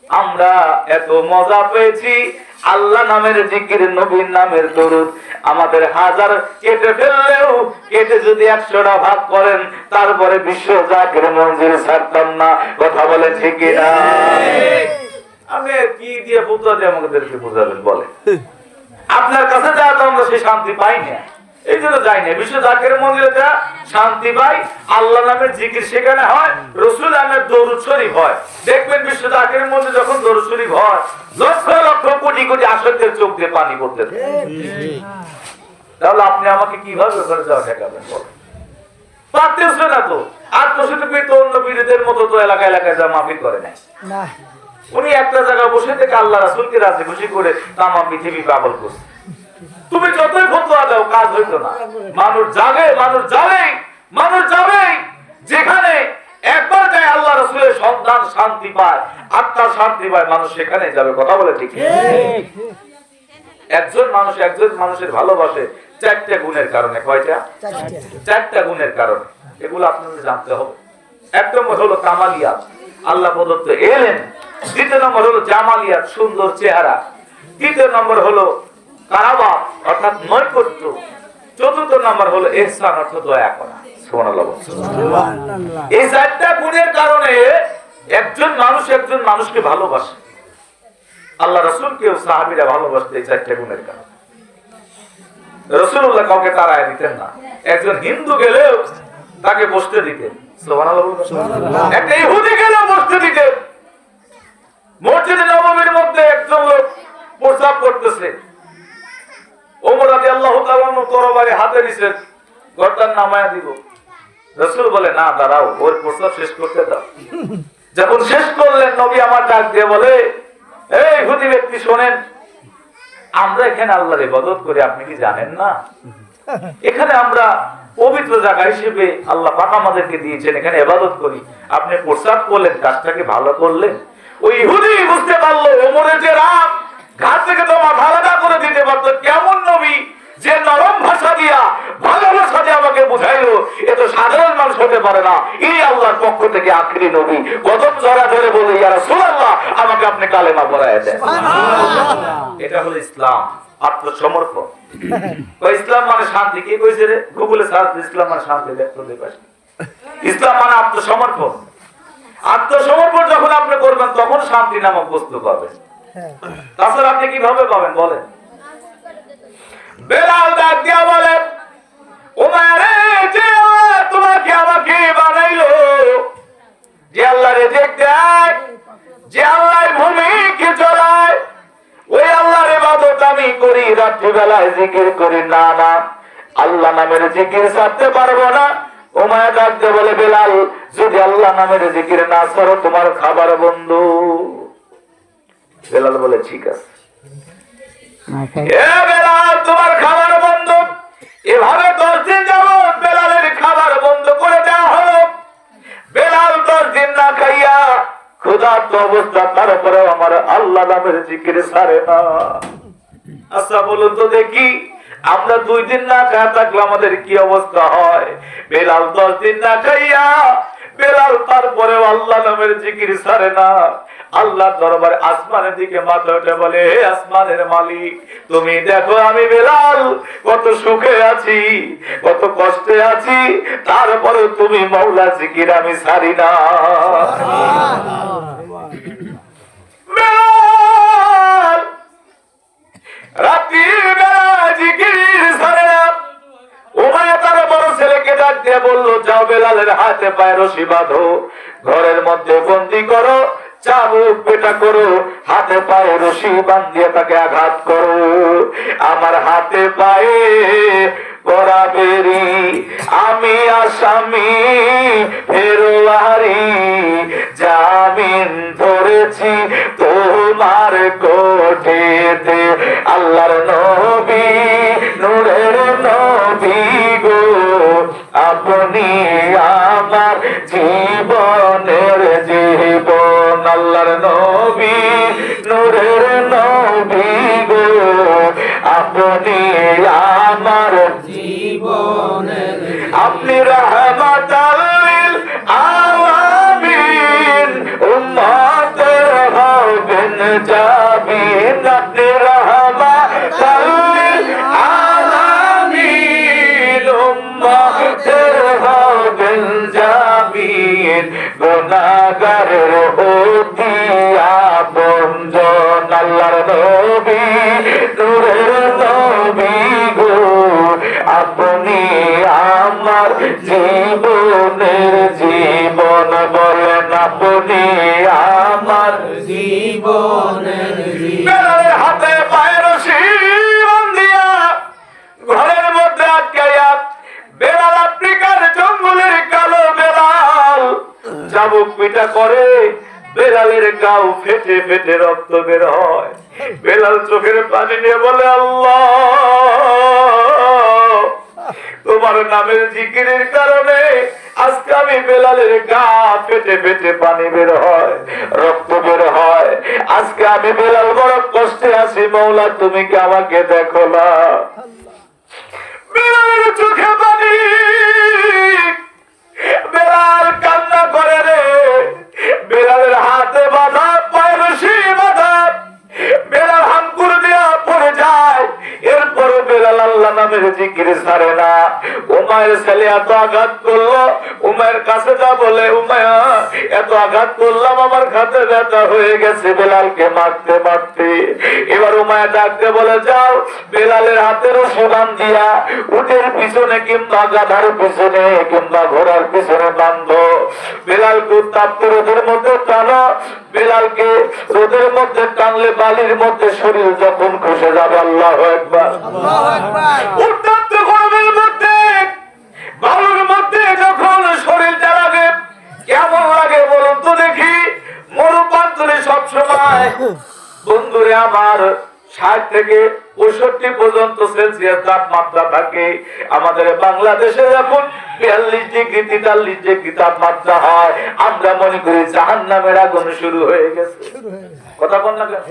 আমরা এত মজা পেয়েছি আল্লাহ নামের জিকির, নবীর নামের দরুদ। আমাদের 1000 কেটে ফেললেও, কেটে যদি 100টা ভাগ করেন, তারপরে বিশ্ব জাকির মঞ্জিল ছাড়তাম না। কথা বলে ঠিক না? আমি কি দিয়ে বুঝা দিয়ে আমাদেরকে বুঝাবেন বলে? আপনার কাছে যা আমরা সেই শান্তি পাই না, এই জন্য যাই না। বিশ্ব জাকির মন্দিরে যা শান্তি পাই, আল্লাহ নামের জিকির সেখানে হয়, রাসূল নামের দরুদ শরীফ হয়। দেখবেন বিশ্ব জাকির মন্দিরে যখন দরুদ শরীফ হয়, লক্ষ লক্ষ কোটি কোটি আশাদের চোখ দিয়ে পানি পড়তে থাকে। তাহলে আপনি আমাকে কিভাবে ওখানে যাওয়া ঠেকাবেন বলেন? পারতেছে না তো। আর তো শুধু অন্য বিরোধীদের মতো তো এলাকা এলাকায় যা মাফি করে না। উনি একটা জায়গায় বসে থেকে আল্লাহ রাসূলকে রাজি খুশি করে তামাম পৃথিবী পাগল করছে। তুমি যতই ফতোয়া দাও, কাজ হইতো না। মানুষ যাবে, মানুষ যাবেই, মানুষ যাবেই। যেখানে একবার যায় আল্লাহ রাসূলের সন্তান শান্তি পায়, আত্মা শান্তি পায়, মানুষ সেখানে যাবে। কথা বলে ঠিক? একজন মানুষের ভালোবাসে 4টা গুণের কারণে। কয়টা? 4টা গুণের কারণে। এগুলো আপনাদের জানতে হবে। এক নম্বর হলো কামালিয়াত, আল্লাহ প্রদত্ত এলেন। দ্বিতীয় নম্বর হলো জামালিয়াত, সুন্দর চেহারা। তৃতীয় নম্বর হলো কারাবাত অর্থাৎ নৈকট্য। চতুর্থ নম্বর হলো ইহসান অর্থাৎ দয়া করা। সুবহানাল্লাহ। এই চারটা গুণের কারণে একজন মানুষকে ভালোবাসে। আল্লাহ রাসূলকেও সাহাবীরা ভালোবাসতেন এই চারটা গুণের কারণে। রাসূলুল্লাহ কাউকে তাড়ায় দিতেন না। একজন হিন্দু গেলেও তাকে বসতে দিতেন। সুবহানাল্লাহ। একটা ইহুদি গেলেও বসতে দিতেন। মসজিদে নববীর মধ্যে একজন লোক প্রস্রাব করতেছে, ওমর রাদিয়াল্লাহু তাআলা তরবারি হাতে নিছেন, গর্দান নামায়া দিব। রাসূল বলে না, দাঁড়াও, ওর প্রস্রাব শেষ করতে দাও। যখন শেষ করলেন, নবী আমার ডাক দিয়ে বলে, এই ইহুদি ব্যক্তি শোনেন, আমরা এখানে আল্লাহর ইবাদত করি, আপনি কি জানেন না? এখানে আমরা পবিত্র জায়গা হিসেবে আল্লাহ পাক আমাদেরকে দিয়েছেন, এখানে ইবাদত করি। আপনি প্রস্রাব করলেন, কাজটাকে ভালো করলেন। ওই ইহুদি বুঝতে পারলো ওমরের যে রাগ, ঘাট থেকে তো মাথা আলাদা করে দিতে পারতো। কেমন নবী যে নরম ভাষা দিয়া ভালোবাসা দিয়ে আমাকে বুঝাইলো, এ তো সাধারণ মানুষ হতে পারে না, এই আল্লাহর পক্ষ থেকে আখেরি নবী। কদম জড়া ধরে বলে, ইয়া রাসূলুল্লাহ, আমাকে আপনি কালেমা পড়ায় দেন। এটা হলো ইসলাম, আত্মসমর্পণ। ইসলাম মানে শান্তি। কে কইছে রে? গুগলে সার্চ ইসলাম মানে শান্তি, দেখতে পাবেন। ইসলাম মানে আত্মসমর্পণ। আত্মসমর্পণ যখন আপনি করবেন, তখন শান্তি নামক বস্তু পাবেন। তাছাড়া আপনি কিভাবে পাবেন বলেন? বেলাল ডাক দিয়া বলে, ওমরে, যে আল্লাহ তোমাকে আমাকে বানাইলো, যে আল্লাহ রিজিক দেয়, যে আল্লাহ ভূমিকে চলায়, ওই আল্লাহর ইবাদত আমি করি, রাত্রি বেলায় জিকির করি। না না, আল্লাহ নামের জিকির ছাড়তে পারবো না। উমায়া ডাক দিয়ে বলে, বেলাল, যদি আল্লাহ নামের জিকির না ছাড়ো, তোমার খাবার বন্ধ। বেলাল বলে, ঠিক আছে। বেলাল, তোমার খাবার বন্ধ। এভাবে 10 দিন যাবত বেলালের খাবার বন্ধ করে দেওয়া হলো। বেলাল 10 দিন না খাইয়া ক্ষুধার্ত অবস্থা, তারপরে আমার আল্লাহ নামের জিকির ছাড়ে না। আচ্ছা বলুন তো দেখি, আমরা 2 দিন না খাওয়া থাকলে আমাদের কি অবস্থা হয়? বেলাল 10 দিন না খাইয়া, বেলাল তারপরে আল্লাহ নামের জিকির ছাড়ে না। আল্লাহ দরবারে আসমানের দিকে মাথা উঠে বলে, হে আসমানের মালিক, তুমি দেখো আমি বেলাল কত সুখে আছি, কত কষ্টে আছি, তারপরে তুমি মাওলা জিকির আমি ছাড়ি না। বেলাল রাত্রি বেলা জিকির ছাড়ে না। উমাইয়া তার বড় ছেলেকে ডাক দিয়ে বলল, যাও বেলালের হাতে পায়ে রশি বাঁধো, ঘরের মধ্যে বন্দি করো, চাবুক পেটা করো, হাতে পায়ে রশি বাঁধিয়ে তাকে আঘাত করো। আমার হাতে পায়ে বরাবরি, আমি আসামি ফেরোয়ারি, জামিন ধরেছি তোমার কোঠেতে। আল্লাহর নবী, নূরের নবী গো, আপনি আমার জীবনের জীবন। আল্লাহর নবী, নূরের নবী গো, আপনি আমার জীবনের, আপনি রাহমাতাল লিল আলামিন, উম্মতের হবেন জামিন। আপনি রাহমাতাল লিল আলামিন, উম্মতের হবেন জামিন, গুনাহগারের অতি আপনজন। আল্লাহর নবী, নূরের নবী গো, আপনি আমার জীবনের জীবন। বলেন, আপনি আমার জীবনের জীবন। হাতে পায়ে রশি বাঁধিয়া ঘরের মধ্যে আটকাইয়া, বেলাল আফ্রিকার জঙ্গলের কালো বেলাল চাবুক পিটা করে, বেলালের গাও ফেটে ফেটে রক্ত বের হয়। বেলাল চোখের পানি নিয়ে বলে, আল্লাহ, তোমার নামের জিকিরের কারণে আজকে আমি বেলালের গা ফেটে ফেটে পানি বের হয়, রক্ত বের হয়। আজকে আমি বেলাল বড় কষ্টে আছি, মওলা তুমি কি আমাকে দেখো না? বেলালের চোখে পানি। বেলাল কান্না করে নামের জিকির ছাড়ে না। উমায়ের ছেলে এত আঘাত করলো, উমায়ের কাছে যা বলে, উমায়া এত আঘাত করলাম আমার হাতে ব্যথা হয়ে গেছে বেলালকে মারতে মারতে। এবার উমায়া ডাকতে বলে, যাও বেলালের হাতের সুদান দিয়া উটের পিছনে কিংবা গাধার পিছনে কিংবা ঘোড়ার পিছনে বাঁধো, বেলালকে উত্তাপ্ত রোদের মধ্যে টানো। বেলালকে রোদের মধ্যে টানলে বালির মধ্যে শরীর যখন খসে যাবে, আল্লাহু আকবার, উত্তপ্ত গরমের মধ্যে বালুর মধ্যে যখন শরীরটা লাগে কেমন লাগে বলুন তো দেখি। মরুপান্তরে সবসময় বন্ধুরে আমার 60 থেকে 65 পর্যন্ত সেলসিয়াস তাপমাত্রা থাকে। আমাদের বাংলাদেশে যখন 42 ডিগ্রি 43 ডিগ্রি তাপমাত্রা হয়, আমরা মনে করি জাহান্নামের আগুন শুরু হয়ে গেছে। কথা বল না কেন?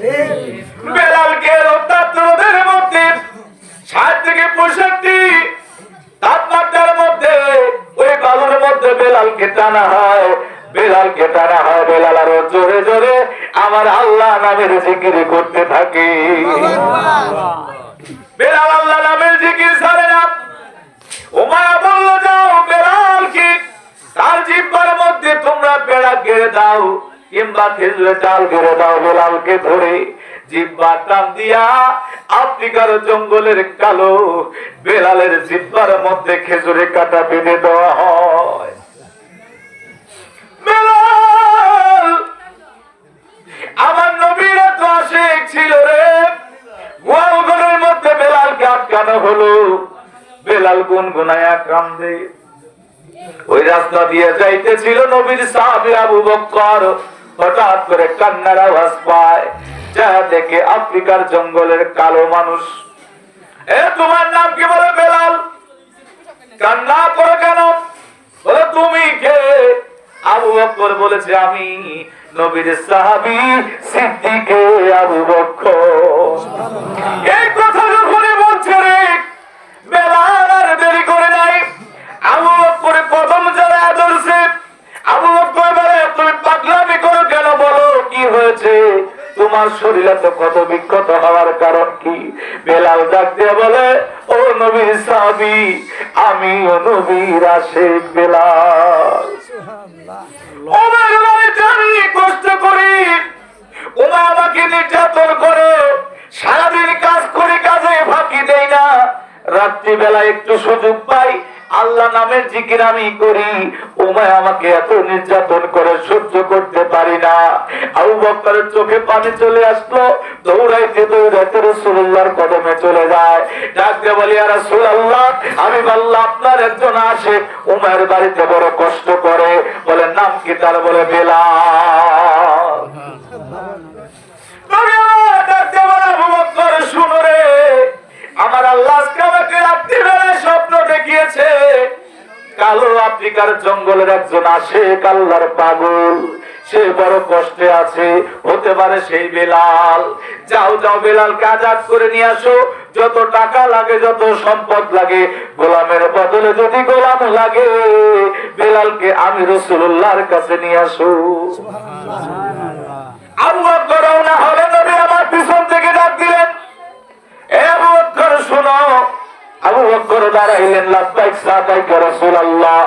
বেলালকে উত্তপ্ত রোদের মধ্যে 60 থেকে 65 তাপমাত্রার মধ্যে ওই বালুর মধ্যে বেলালকে টানা হয়, বেলালকে টানা হয়। বেলাল আরো জোরে জোরে আমার আল্লাহ নামের জিকির করতে থাকে। বেলাল আল্লাহ নামের জিকির ছাড়ে না। উমায়া বলল, যাও বেলালকে তার জিহ্বার মধ্যে তোমরা পেড়া গেড়ে দাও কিংবা খেজুরের ডাল গেড়ে দাও। বেলালকে ধরে জিহ্বা টান দিয়া আফ্রিকার জঙ্গলের কালো বেলালের জিহ্বার মধ্যে খেজুরের কাঁটা বেঁধে দেওয়া হয়। বেলাল আমার নবীর এত আশিক ছিল রে, গোয়ালঘরের মধ্যে বেলালকে আটকানো হলো। বেলাল গুনগুনায়া কান্দে। ওই রাস্তা দিয়ে যাইতেছিল নবীর সাহাবী আবু বকর, হঠাৎ করে কান্নার আওয়াজ পায়। যা দেখে আফ্রিকার জঙ্গলের কালো মানুষ। এ তোমার নাম কি? বলে বেলাল। কান্না করো কেন? বলে তুমি কে? আবু বকর বলেছে, আমি নবীর সাহাবী সিদ্দিকে আবু বকর। এই কথা যখনই বলছে রে, বেলাল আর দেরি করে নাই, আবু বকরের কদম জড়ায় ধরছে। আবু বকর বলে, তুমি পাগলামি করো কেন? বলো কি হয়েছে? তোমার শরীরে তো কত বিক্ষত হওয়ার কারণ কি? বেলাল ডাক দিয়ে বলে, ও নবীর সাহাবী, আমি ও নবীর আশিক বেলাল। ওমর বলে, জানি কষ্ট করি, ওমর আমাকে নির্যাতন করে, সারাদিন কাজ করে কাজে ফাঁকি দেই না, রাত্রি বেলা একটু সুযোগ পাই আল্লাহ নামের জিকির আমি করি, ওমায় আমাকে এত নির্যাতন করে সহ্য করতে পারি না। আবু বকরের চোখে পানি চলে আসলো, দৌড়াইতে দৌড়াইতে রাসূলুল্লাহর কদমে চলে যায়। ডাকতে বলি, ইয়া রাসূলুল্লাহ, আমি বললাম আপনার একজন আসে উমায়ের বাড়িতে বড় কষ্ট করে। বলে নাম কি তার? বলে বেলাল। ডাকতে বলে, আবু বকর শুনো রে, আমার আল্লাহ আজকে আমাকে রাত্রিবেলায় স্বপ্ন দেখিয়েছে, কালো আফ্রিকার জঙ্গলের একজন আশিক আল্লাহর পাগল, সে বড় কষ্টে আছে, হতে পারে সেই বেলাল। যাও যাও বেলালকে আজাদ করে নিয়ে আসো, যত টাকা লাগে যত সম্পদ লাগে, গোলামের বদলে যদি গোলাম লাগে, বেলালকে আমি রাসূলুল্লাহর কাছে নিয়ে আসো। আবু বকর রওনা হলেন, নবী আমার পিছন থেকে ডাক দিলেন, এ আবু বকর শোনো। আবু বকর দাঁড়াইলেন, লাব্বাইক সাদাইক ইয়া রাসূলুল্লাহ।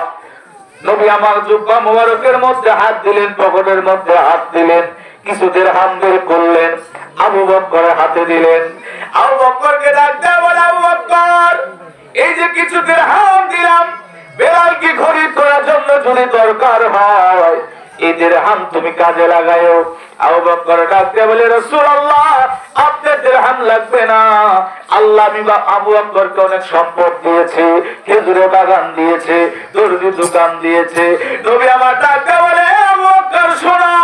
নবী আমার জুব্বা মুবারকের মধ্যে হাত দিলেন, পকেটের মধ্যে হাত দিলেন, কিছু দিরহাম বের করলেন, আবু বকরের হাতে দিলেন। আবু বকরকে ডাক দেয়া বলে, আবু বকর, এই যে কিছু দিরহাম দিলাম, বেলালকে খরিদ করার জন্য যদি দরকার হয় এই দিরহাম তুমি কাজে লাগায়ো। আবু বকর ডাক দেয়া বলে, রাসূলুল্লাহ, আপনার দিরহাম লাগবে না, আল্লাহ আমি আবু বকরকে অনেক সম্পদ দিয়েছে, খেজুরের বাগান দিয়েছে, দর্জি দোকান দিয়েছে। নবী আমার ডাক দেয়া বলে, আবু বকর শোনো,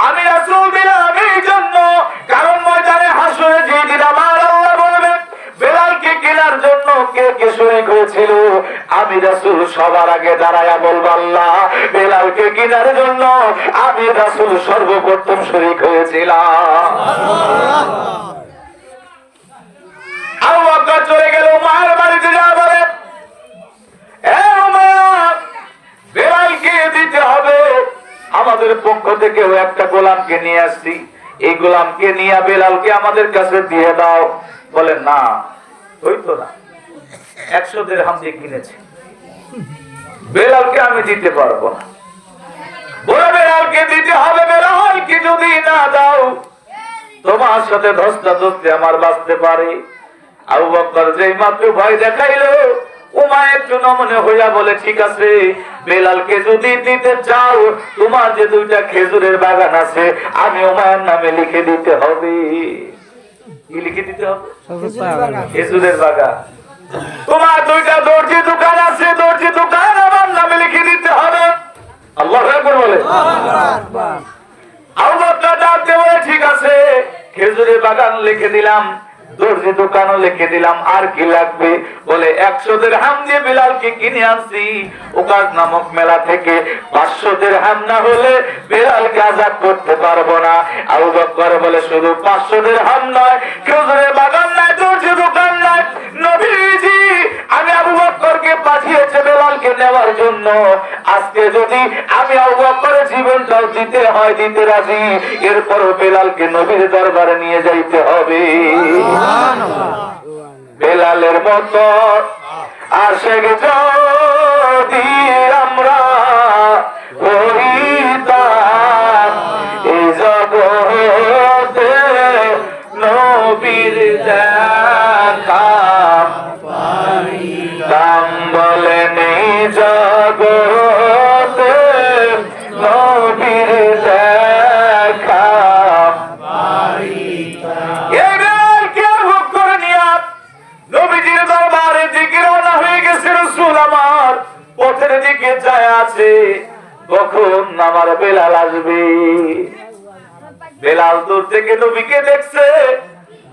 আমি রাসূল দিলাম এই জন্য, কারণ ময়দানে হাসরে যেদিন আমার আল্লাহ বলবে বেলালকে কেনার জন্য কে কে শরীক হয়েছিল, আমি রাসূল সবার আগে দাঁড়ায়া বলবো, আল্লাহ বেলালকে কেনার জন্য আমি রাসূল সর্বপ্রথম শরীক হয়েছিলাম। আবু বকর চলে গেল উমায়ের বাড়িতে, যা বলে, এ উমার, বেলালকে দিতে হবে, আমাদের পক্ষ থেকে একটা গোলামকে নিয়ে আসছি, এই গোলামকে নিয়ে বেলালকে আমাদের কাছে দিয়ে দাও। বলে না, হইতো না, 100 দিরহাম দিয়ে কিনেছে। বেলালকে আমি দিতে পারবো না। বলে বেলালকে দিতে হবে, বেলালকে যদি না দাও তোমার সাথে ধস্তাধস্তি আমার বাঁচতে পারে। আবু বকর যেই মাত্র ভয় দেখাইলো, উমায় একটু নমনে হইয়া বলে ঠিক আছে, বেলালকে যদি দিতে চাও তোমার যে 2টা খেজুরের বাগান আছে আমি উমায়ের নামে লিখে দিতে হবে। কি লিখে দিতে হবে? খেজুরের বাগান। তোমার 2টা দর্জি দোকান আছে, দর্জি দোকান আমার নামে লিখে দিতে হবে। আল্লাহু আকবার বলে। আবু বকর ডাকতে বলে ঠিক আছে, খেজুরের বাগান লিখে দিলাম, দর্জি দোকানও লিখে দিলাম, আর কি লাগবে? বলে 100 দিরহাম দিয়ে বেলালকে কিনে আনছি ওকাজ নামক মেলা থেকে। 500 দিরহাম না হলে বেলালকে আজাদ করতে পারবো না। আবু বকর বলে শুধু 500 দিরহাম নয়, খেজুরের বাগান নাই, দর্জি দোকান নাই, নবীজি আমি আবু বকরকে পাঠিয়েছে বেলালকে নেওয়ার জন্য। আজকে যদি আমি আবু বকরের জীবনটাও দিতে হয় দিতে রাজি, এরপরও বেলালকে নবীর দরবারে নিয়ে যাইতে হবে। বেলালের মতো আশেক যদি আমরা হইতাম এই জগতে নবীর দেখা পাইতাম, বলেন এই জগতে নবীর দেখা নবীজির দরবারে দিকে রওনা হয়ে গেছে। রাসূল আমার পথের দিকে যায় আছে, কখন আমার বেলাল আসবে। বেলাল দূর থেকে নবীকে দেখছে,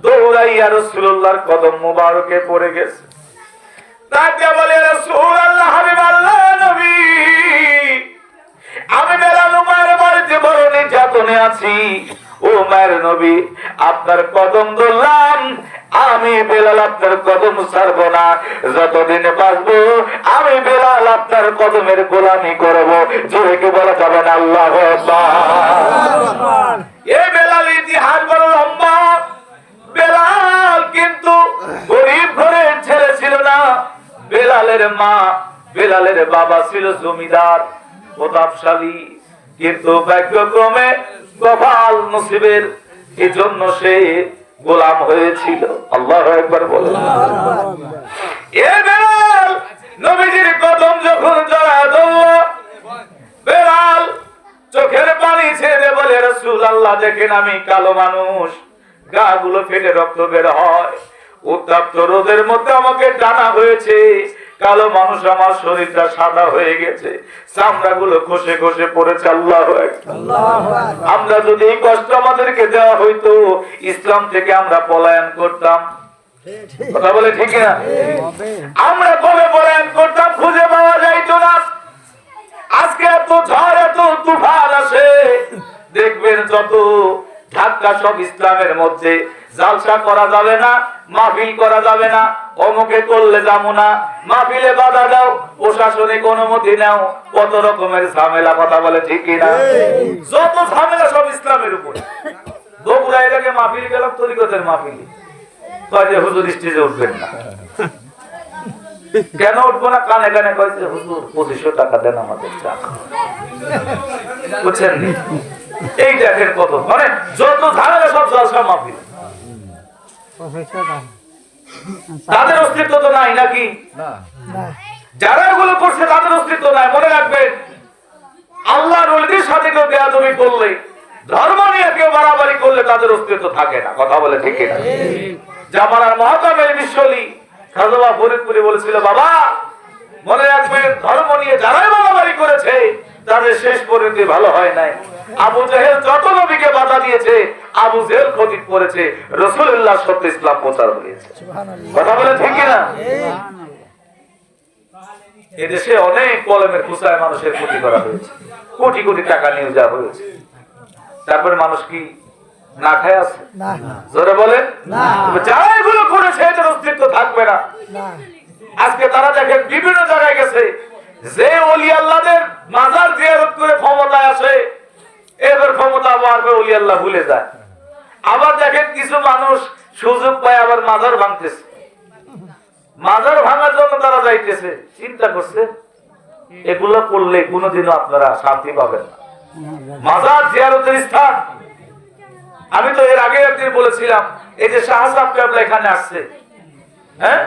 দৌড়াইয়া রাসূলুল্লাহর কদম মোবারকে পড়ে গেছে। তাকে বলে রাসূলুল্লাহ হাবিব আল্লাহ নবী, আমি বেলাল উমায়ের বাড়িতে বড় নির্যাতনে আছি। ও মায়ের নবী, আপনার কদম ধরলাম, আমি বেলাল আপনার কদম ছাড়বো না। যতদিন বাঁচবো আমি বেলাল আপনার কদমের গোলামি করব। জোরে কে বলা যাবে না আল্লাহু আকবার। এই বেলাল ইতিহাস বড় লম্বা। বেলাল কিন্তু গরিব ঘরের ছেলে ছিল না। বেলালের মা, বেলালের বাবা ছিল জমিদার, প্রতাপশালী, কিন্তু ভাগ্যক্রমে কপাল নসিবের এজন্য সে গোলাম হয়েছিল। আল্লাহু আকবার বলেন। এ বেলাল নবীজির কদম যখন জড়ায় ধরল, বেলাল চোখের পানি ছেড়ে বলে রাসূলুল্লাহ দেখেন আমি কালো মানুষ, গা গুলো ফেটে রক্ত বের হয়, উত্তপ্ত রোদের মধ্যে আমাকে টানা হয়েছে, কালো মানুষ আমার শরীরটা সাদা হয়ে গেছে, চামড়া গুলো খসে খসে পড়েছে। আল্লাহু আকবার। আমরা যদি এই কষ্ট আমাদেরকে দেওয়া হইতো, ইসলাম থেকে আমরা পলায়ন করতাম। কথা বলে ঠিক না? আমরা কবে পলায়ন করতাম খুঁজে পাওয়া যাইতো না। আজকে এত ঝড় এত তুফান আসে, দেখবেন যত ধাক্কা সব ইসলামের মধ্যে। জালসা করা যাবে না, মাহফিল করা যাবে না, অমুকে করলে যাবো না, মাহফিলে বাধা দাও, প্রশাসনিক অনুমতি নাও, কত রকমের ঝামেলা। কথা বলে ঠিক না? যত ঝামেলা সব ইসলামের উপরে। বগুড়ায় এটাকে মাহফিল গেলাম, তরিকতের মাহফিল, কয়ে হুজুর স্টেজে উঠবেন না। কেন উঠবো না? কানে কানে কয়েছে হুজুর 2500 টাকা দেন আমাদের চা। বুঝছেন? এই দেখেন কত, মানে যত ঝামেলা সব জলসা মাহফিল। তাদের অস্তিত্ব তো নাই নাকি? যারা এগুলো করছে তাদের অস্তিত্ব নাই। মনে রাখবেন, আল্লাহর ওলিদের সাথে কেউ বেয়াদবি করলে, ধর্ম নিয়ে কেউ বাড়াবাড়ি করলে তাদের অস্তিত্ব থাকে না। কথা বলে ঠিক না? জামানার মহাকামের বিশ্বলি খাজা ফরিদপুরে বলেছিল, বাবা মনে রাখবেন ধর্ম নিয়ে যারাই বাড়াবাড়ি করেছে তাদের শেষ পর্যন্ত ভালো হয় নাই। আবু জেহেল যত নবীকে বাধা দিয়েছে, আবু জেহেল ক্ষতি করেছে, রাসূলুল্লাহ সত্য ইসলাম প্রচার হয়েছে। কথা বলে ঠিক না? এদেশে অনেক কলমের খুচায় মানুষের ক্ষতি করা হয়েছে, কোটি কোটি টাকা নিয়ে যাওয়া হয়েছে। তারপরে মানুষ কি না খায় আছে? জোরে বলেন। যারা এগুলো করেছে এদের অস্তিত্ব থাকবে না। আজকে তারা দেখেন বিভিন্ন জায়গায় গেছে, যে ওলি আল্লাহদের মাজার জিয়ারত করে ক্ষমতায় আসে, এবার ক্ষমতা বাড়বে ওলি আল্লাহ ভুলে যায়। আবার দেখেন কিছু মানুষ সুযোগ পায় আবার মাজার ভাঙতেছে। মাজার ভাঙার জন্য তারা যাইতেছে, চিন্তা করছে এগুলো করলে কোনোদিনও আপনারা শান্তি পাবেন না। মাজার জিয়ারতের স্থান, আমি তো এর আগে একদিন বলেছিলাম, এই যে শাহজাব কেবলা এখানে আসছে, হ্যাঁ,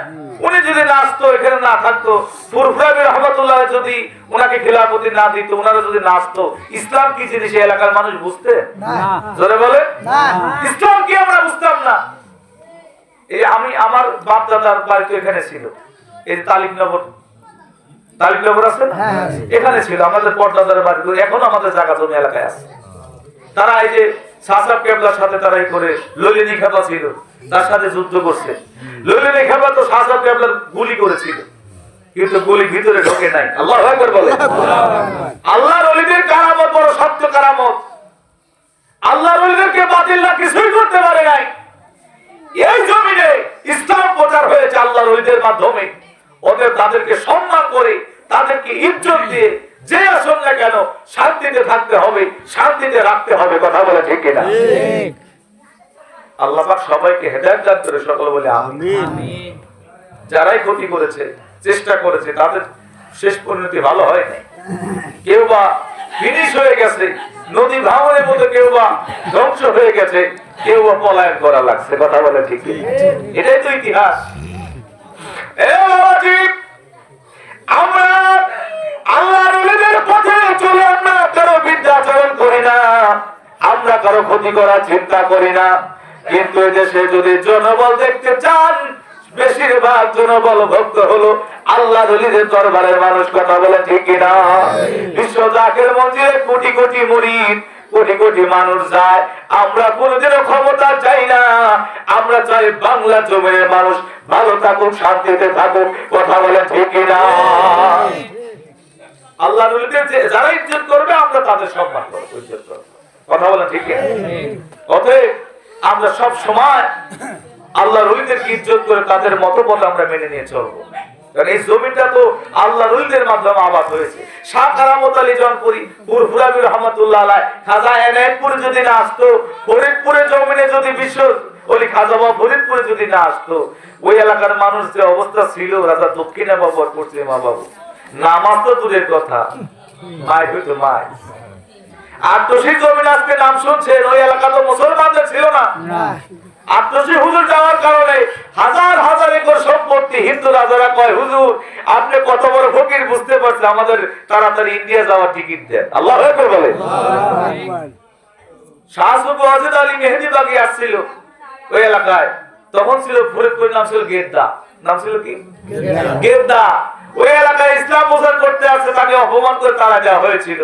উনি যদি না আসতো, এখানে না থাকতো, ফুরফুরাবি রহমতুল্লাহ যদি ওনাকে খিলাফতি না দিত, ওনারা যদি না আসতো, ইসলাম কি জিনিস এই এলাকার মানুষ বুঝতে? জোরে বলে, ইসলাম কি আমরা বুঝতাম না। এই আমি আমার বাপ দাদার বাড়ি তো এখানে ছিল, এই তালিকনগর আছে না, এখানে ছিল আমাদের পর্দাদার বাড়ি, এখন আমাদের জায়গা জমি এলাকায় আছে। তারা এই যে শাহজাব কেবলার সাথে তারা এই করে ললিনী খেপা ছিল, তার সাথে যুদ্ধ করছে। ললিনী খেপা তো শাহজাব কেবলার গুলি করেছিল, কিন্তু গুলি ভিতরে ঢোকে নাই। আল্লাহু আকবার বলে। আল্লাহর ওলিদের কারামত বড় সত্য কারামত। আল্লাহর ওলিদেরকে বাতিল না কিছুই করতে পারে নাই। এই জমিনে ইসলাম প্রচার হয়েছে আল্লাহর ওলিদের মাধ্যমে। ওদের তাদেরকে সম্মান করে, তাদেরকে ইজ্জত দিয়ে, যে আসুন না কেন শান্তিতে থাকতে হবে, শান্তিতে রাখতে হবে। কথা বলে ঠিক কিনা? আল্লাহ পাক সবাইকে হেদায়েত দান করে সকলে বলে আমিন। যারাই ক্ষতি করেছে, চেষ্টা করেছে, তাদের শেষ পরিণতি ভালো হয় নাই। কেউ বা ফিনিশ হয়ে গেছে, নদী ভাঙনের মতো, কেউ বা ধ্বংস হয়ে গেছে, কেউ বা পলায়ন করা লাগছে। কথা বলে ঠিক কিনা? এটাই তো ইতিহাস। আমরা আল্লাহর ওলিদের পথে চলে, আমরা কারো বিদ্যাচরণ করি না, আমরা কারো ক্ষতি করার চিন্তা করি না। কিন্তু এই দেশে যদি জনবল দেখতে চান, বেশিরভাগ জনবল ভক্ত হলো আল্লাহর ওলিদের দরবারের মানুষ। কথা বলে ঠিক কিনা? বিশ্ব জাকের মঞ্জিলে কোটি কোটি মুরিদ, কোটি কোটি মানুষ যায়। আমরা কোনদিনও ক্ষমতা চাই না, আমরা চাই বাংলা জমিনের মানুষ ভালো থাকুক, শান্তিতে থাকুক। কথা বলে ঠিক কিনা? আল্লাহর ওলিদের যারা ইজ্জত করবে, আমরা তাদের সম্মান করব, ইজ্জত করব। কথা বলে ঠিক কিনা? অতএব আমরা সব সময় আল্লাহর ওলিদেরকে ইজ্জত করে তাদের মতপথ আমরা মেনে নিয়ে চলবো। কারণ এই জমিটা তো আল্লাহর ওলিদের মাধ্যমে আবাদ হয়েছে। শাহ কারামত আলী জনপুরি, ফুরফুরাবি রহমতুল্লাহ আলাইহ, খাজা এনায়েতপুর যদি না আসতো, ফরিদপুরের জমিনে যদি বিশ্ব ওলি খাজা বাবা ফরিদপুরে যদি না আসতো, ওই এলাকার মানুষ যে অবস্থা ছিল, রাজা দক্ষিণা বাবু আর পশ্চিমা বাবু, নামাজ তো দূরের কথা, মায় হইতো মায়। আটশি জমিন আজকে নাম শুনছেন, ওই এলাকা তো মুসলমানদের ছিল না। আটশি হুজুর যাওয়ার কারণে হাজার হাজার একর সম্পত্তি হিন্দু রাজারা কয়, হুজুর আপনি কত বড় ফকির বুঝতে পারছেন, আমাদের তাড়াতাড়ি ইন্ডিয়া যাওয়ার টিকিট দেন। আল্লাহু আকবার বলে। শাহ সুফি ওয়াজিদ আলী মেহেদি বাগি আসছিল ওই এলাকায়, তখন ছিল ফরিদপুর, নাম ছিল গেদ্দা। নাম ছিল কি? গেদ্দা। ওই এলাকায় ইসলাম প্রচার করতে আসছে, তাকে অপমান করে তারা দেওয়া হয়েছিল।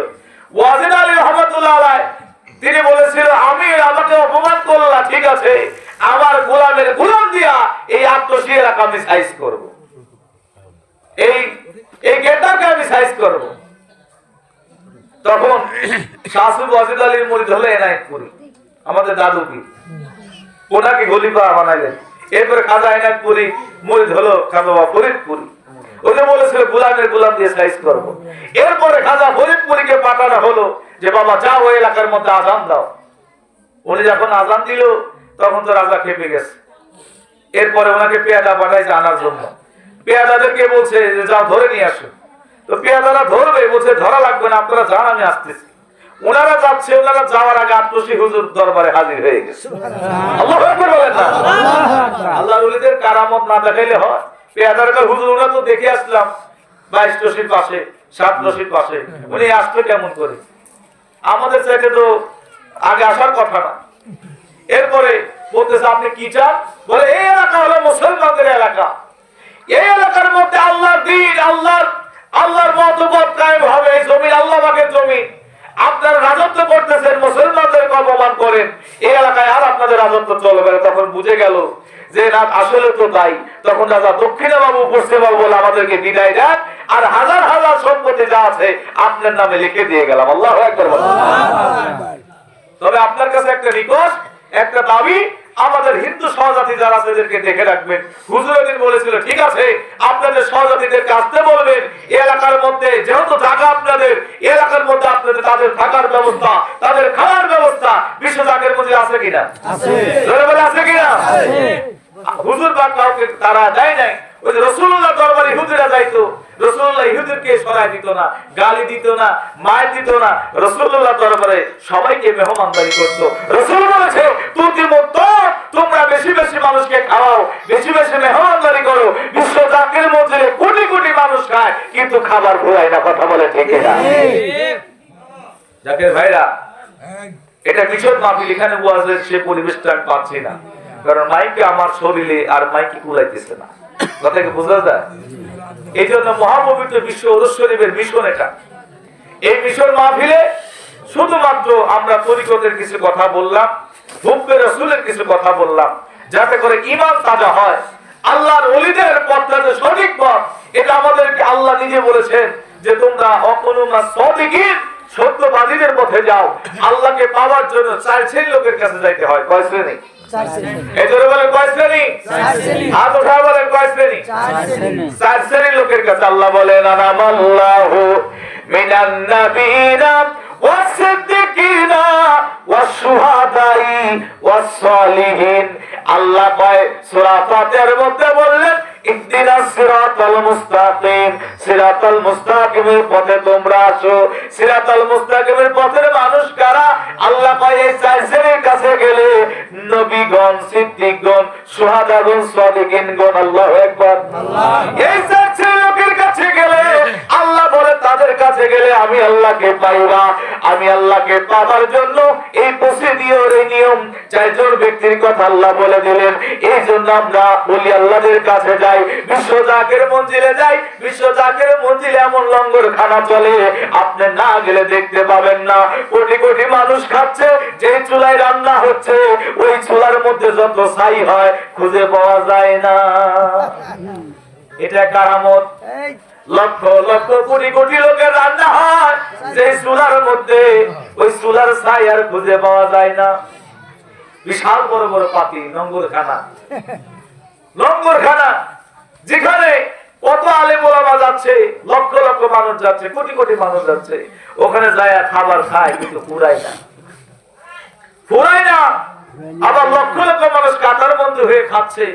ওয়াজিদ আলী রহমতুল্লাহ আলাইহ তিনি বলেছিল, আমি আমাকে অপমান করলা, ঠিক আছে, আমার গোলামের গোলাম দিয়া এই আটশি এলাকা আমি সাইজ করব, এই গেটাকে আমি সাইজ করব। তখন শাহ সুফি ওয়াজিদ আলীর মুরিদ হলো এনায়েতপুরি, আমাদের দাদু পীর, ওনাকে খলিফা বানাইলেন। এরপরে খাজা এনায়েতপুরি মুরিদ হলো খাজা বাবা ফরিদপুরি, ওই যে বলেছিল গোলামের গোলাম দিয়ে সাইজ করব। এরপরে খাজা ফরিদপুরিকে পাঠানো হলো যে বাবা যাও ওই এলাকার মধ্যে আজান দাও। উনি যখন আজান দিল, তখন তো রাজা খেপে গেছে। এরপরে ওনাকে পেয়াদা পাঠাইছে আনার জন্য। পেয়াদাদেরকে বলছে যে যাও ধরে নিয়ে আসো। তো পেয়াদারা ধরবে, বলছে ধরা লাগবে না, আপনারা যান, আমি আসতেছি। ওনারা যাচ্ছে, ওনারা যাওয়ার আগে আটশি হুজুর দরবারে হাজির হয়ে গেছে। আল্লাহু আকবার বলেন না? আল্লাহর ওলিদের কারামত না দেখাইলে হয়? পেয়াদার হুজুর ওরা তো দেখে আসলাম 22 পাশে, 7 পাশে, উনি আসবে কেমন করে? আমাদের চাইতে তো আগে আসার কথা না। এরপরে বলতেছে আপনি কি চান? বলে এই এলাকা হলো মুসলমানদের এলাকা, এই এলাকার মধ্যে আল্লাহর দ্বীন, আল্লাহর মতবাদ কায়েম হবে। এই জমি আল্লাহ পাকের জমি, আপনারা রাজত্ব করতেছেন, মুসলমানদেরকে অপমান করেন, এই এলাকায় আর আপনাদের রাজত্ব চলবে না। তখন বুঝে গেল যে না, আসলে তো তাই। তখন রাজা দক্ষিণা বাবু পশ্চিমা বাবু বলে আমাদেরকে বিদায় দেন, আর হাজার হাজার সম্পত্তি যা আছে আপনার নামে লিখে দিয়ে গেলাম। আল্লাহু আকবার বলেন। তবে আপনার কাছে একটা রিকোয়েস্ট, একটা দাবি, আমাদের হিন্দু সহজাতি যারা আছে এদেরকে দেখে রাখবেন। হুজুর একদিন বলেছিল, ঠিক আছে, আপনাদের সহজাতিদেরকে আসতে বলবেন এই এলাকার মধ্যে, যেহেতু জায়গা আপনাদের, এলাকার মধ্যে আপনাদের তাদের থাকার ব্যবস্থা, তাদের খাওয়ার ব্যবস্থা বিশ্ব জাকের মধ্যে আছে কিনা? আছে। আছে কিনা? হুজুর বা কাউকে তারা দেয় নাই। ওই যে রাসূলুল্লাহ দরবারে ইহুদিরা যাইতো, রাসূলুল্লাহ ইহুদিদেরকে সরায় দিত না, গালি দিত না, মার দিত না। রাসূলুল্লাহ দরবারে সবাইকে মেহমানদারি করতো। রাসূল বলেছে তোমরা বেশি বেশি মানুষকে খাওয়াও, বেশি বেশি মেহমানদারি করো। বিশ্ব জাকির মঞ্জিলে কোটি কোটি মানুষ খায়, কিন্তু খাবার ভুলায় না। কথা বলে ঠিক না? জাকির ভাইরা, এটা কিশোর মাহফিল, এখানে ওয়াজের সে পরিবেশটা আমি পাচ্ছি না, কারণ মাইকে আমার শরীরে আর মাইকে কুলাইতেছে না। কথা কি বোঝা যায়? এই জন্য মহাপবিত্র বিশ্ব ওরস শরীফের মিশন এটা। এই মিশন মাহফিলে শুধুমাত্র আমরা তরিকতের কিছু কথা বললাম, হুব্বে রাসূলের কিছু কথা বললাম, যাতে করে ঈমান তাজা হয়। আল্লাহর ওলিদের পথটা যে সঠিক পথ, এটা আমাদেরকে আল্লাহ নিজে বলেছেন যে তোমরা অকুনুমা সাদিকিন, সত্যবাদীদের পথে যাও। আল্লাহকে পাওয়ার জন্য 4 শ্রেণীর লোকের কাছে যাইতে হয়। কয় শ্রেণী? 4 শ্রেণী। এজন্য বলেন কয় শ্রেণী? 4 শ্রেণী। হাত উঠাও, বলেন কয় শ্রেণী? 4 শ্রেণী। 4 শ্রেণীর লোকের কাছে আল্লাহ বলেন আনামাল্লাহু মিনান নাবিয়িনা ওয়াস-সিদ্দিকিনা ওয়াশ-শুহাদাই ওয়াস-সালিহিন। আল্লাহ কয় সূরা ফাতিহার মধ্যে বললেন ইহদিনাস সিরাতাল মুস্তাকিম, সিরাতাল মুস্তাকিমের পথে তোমরা আসো। সিরাতাল মুস্তাকিমের পথের মানুষ কারা? আল্লাহ কয় এই 4 শ্রেণীর কাছে গেলে নবীগণ, সিদ্দিকগণ, শুহাদাগণ, সাদিকিনগণ। আল্লাহু আকবার। এই 4 শ্রেণীর লোকের কাছে গেলে আল্লাহ বলে তাদের কাছে গেলে আমি আল্লাহকে পাইবা। আমি আল্লাহকে পাবার জন্য এই প্রসিডিওর, এই নিয়ম 4 জন ব্যক্তির কথা আল্লাহ বলে দিলেন। এই জন্য আমরা বলি আল্লাহদের কাছে যাই, বিশ্ব জাকির মঞ্জিলে যাই। বিশ্ব জাকির মঞ্জিলে এমন লঙ্গরখানা চলে, আপনি না গেলে দেখতে পাবেন না। কোটি কোটি মানুষ খাচ্ছে, যে চুলায় রান্না হচ্ছে ওই চুলার মধ্যে যত ছাই হয় খুঁজে পাওয়া যায় না। এটা কারামত। লক্ষ লক্ষ কোটি কোটি লোকের রান্না হয়, যে চুলার মধ্যে ওই চুলার ছাই আর খুঁজে পাওয়া যায় না। বিশাল বড় বড় পাতি, লঙ্গরখানা, লঙ্গরখানা, যেখানে কত আলেম ওলামা যাচ্ছে, লক্ষ লক্ষ মানুষ যাচ্ছে, কোটি কোটি মানুষ যাচ্ছে, ওখানে যায় খাবার খায়, কিন্তু ফুরায় না, ফুরায় না। আবার লক্ষ লক্ষ মানুষ কাতার বন্ধ হয়ে খাচ্ছে,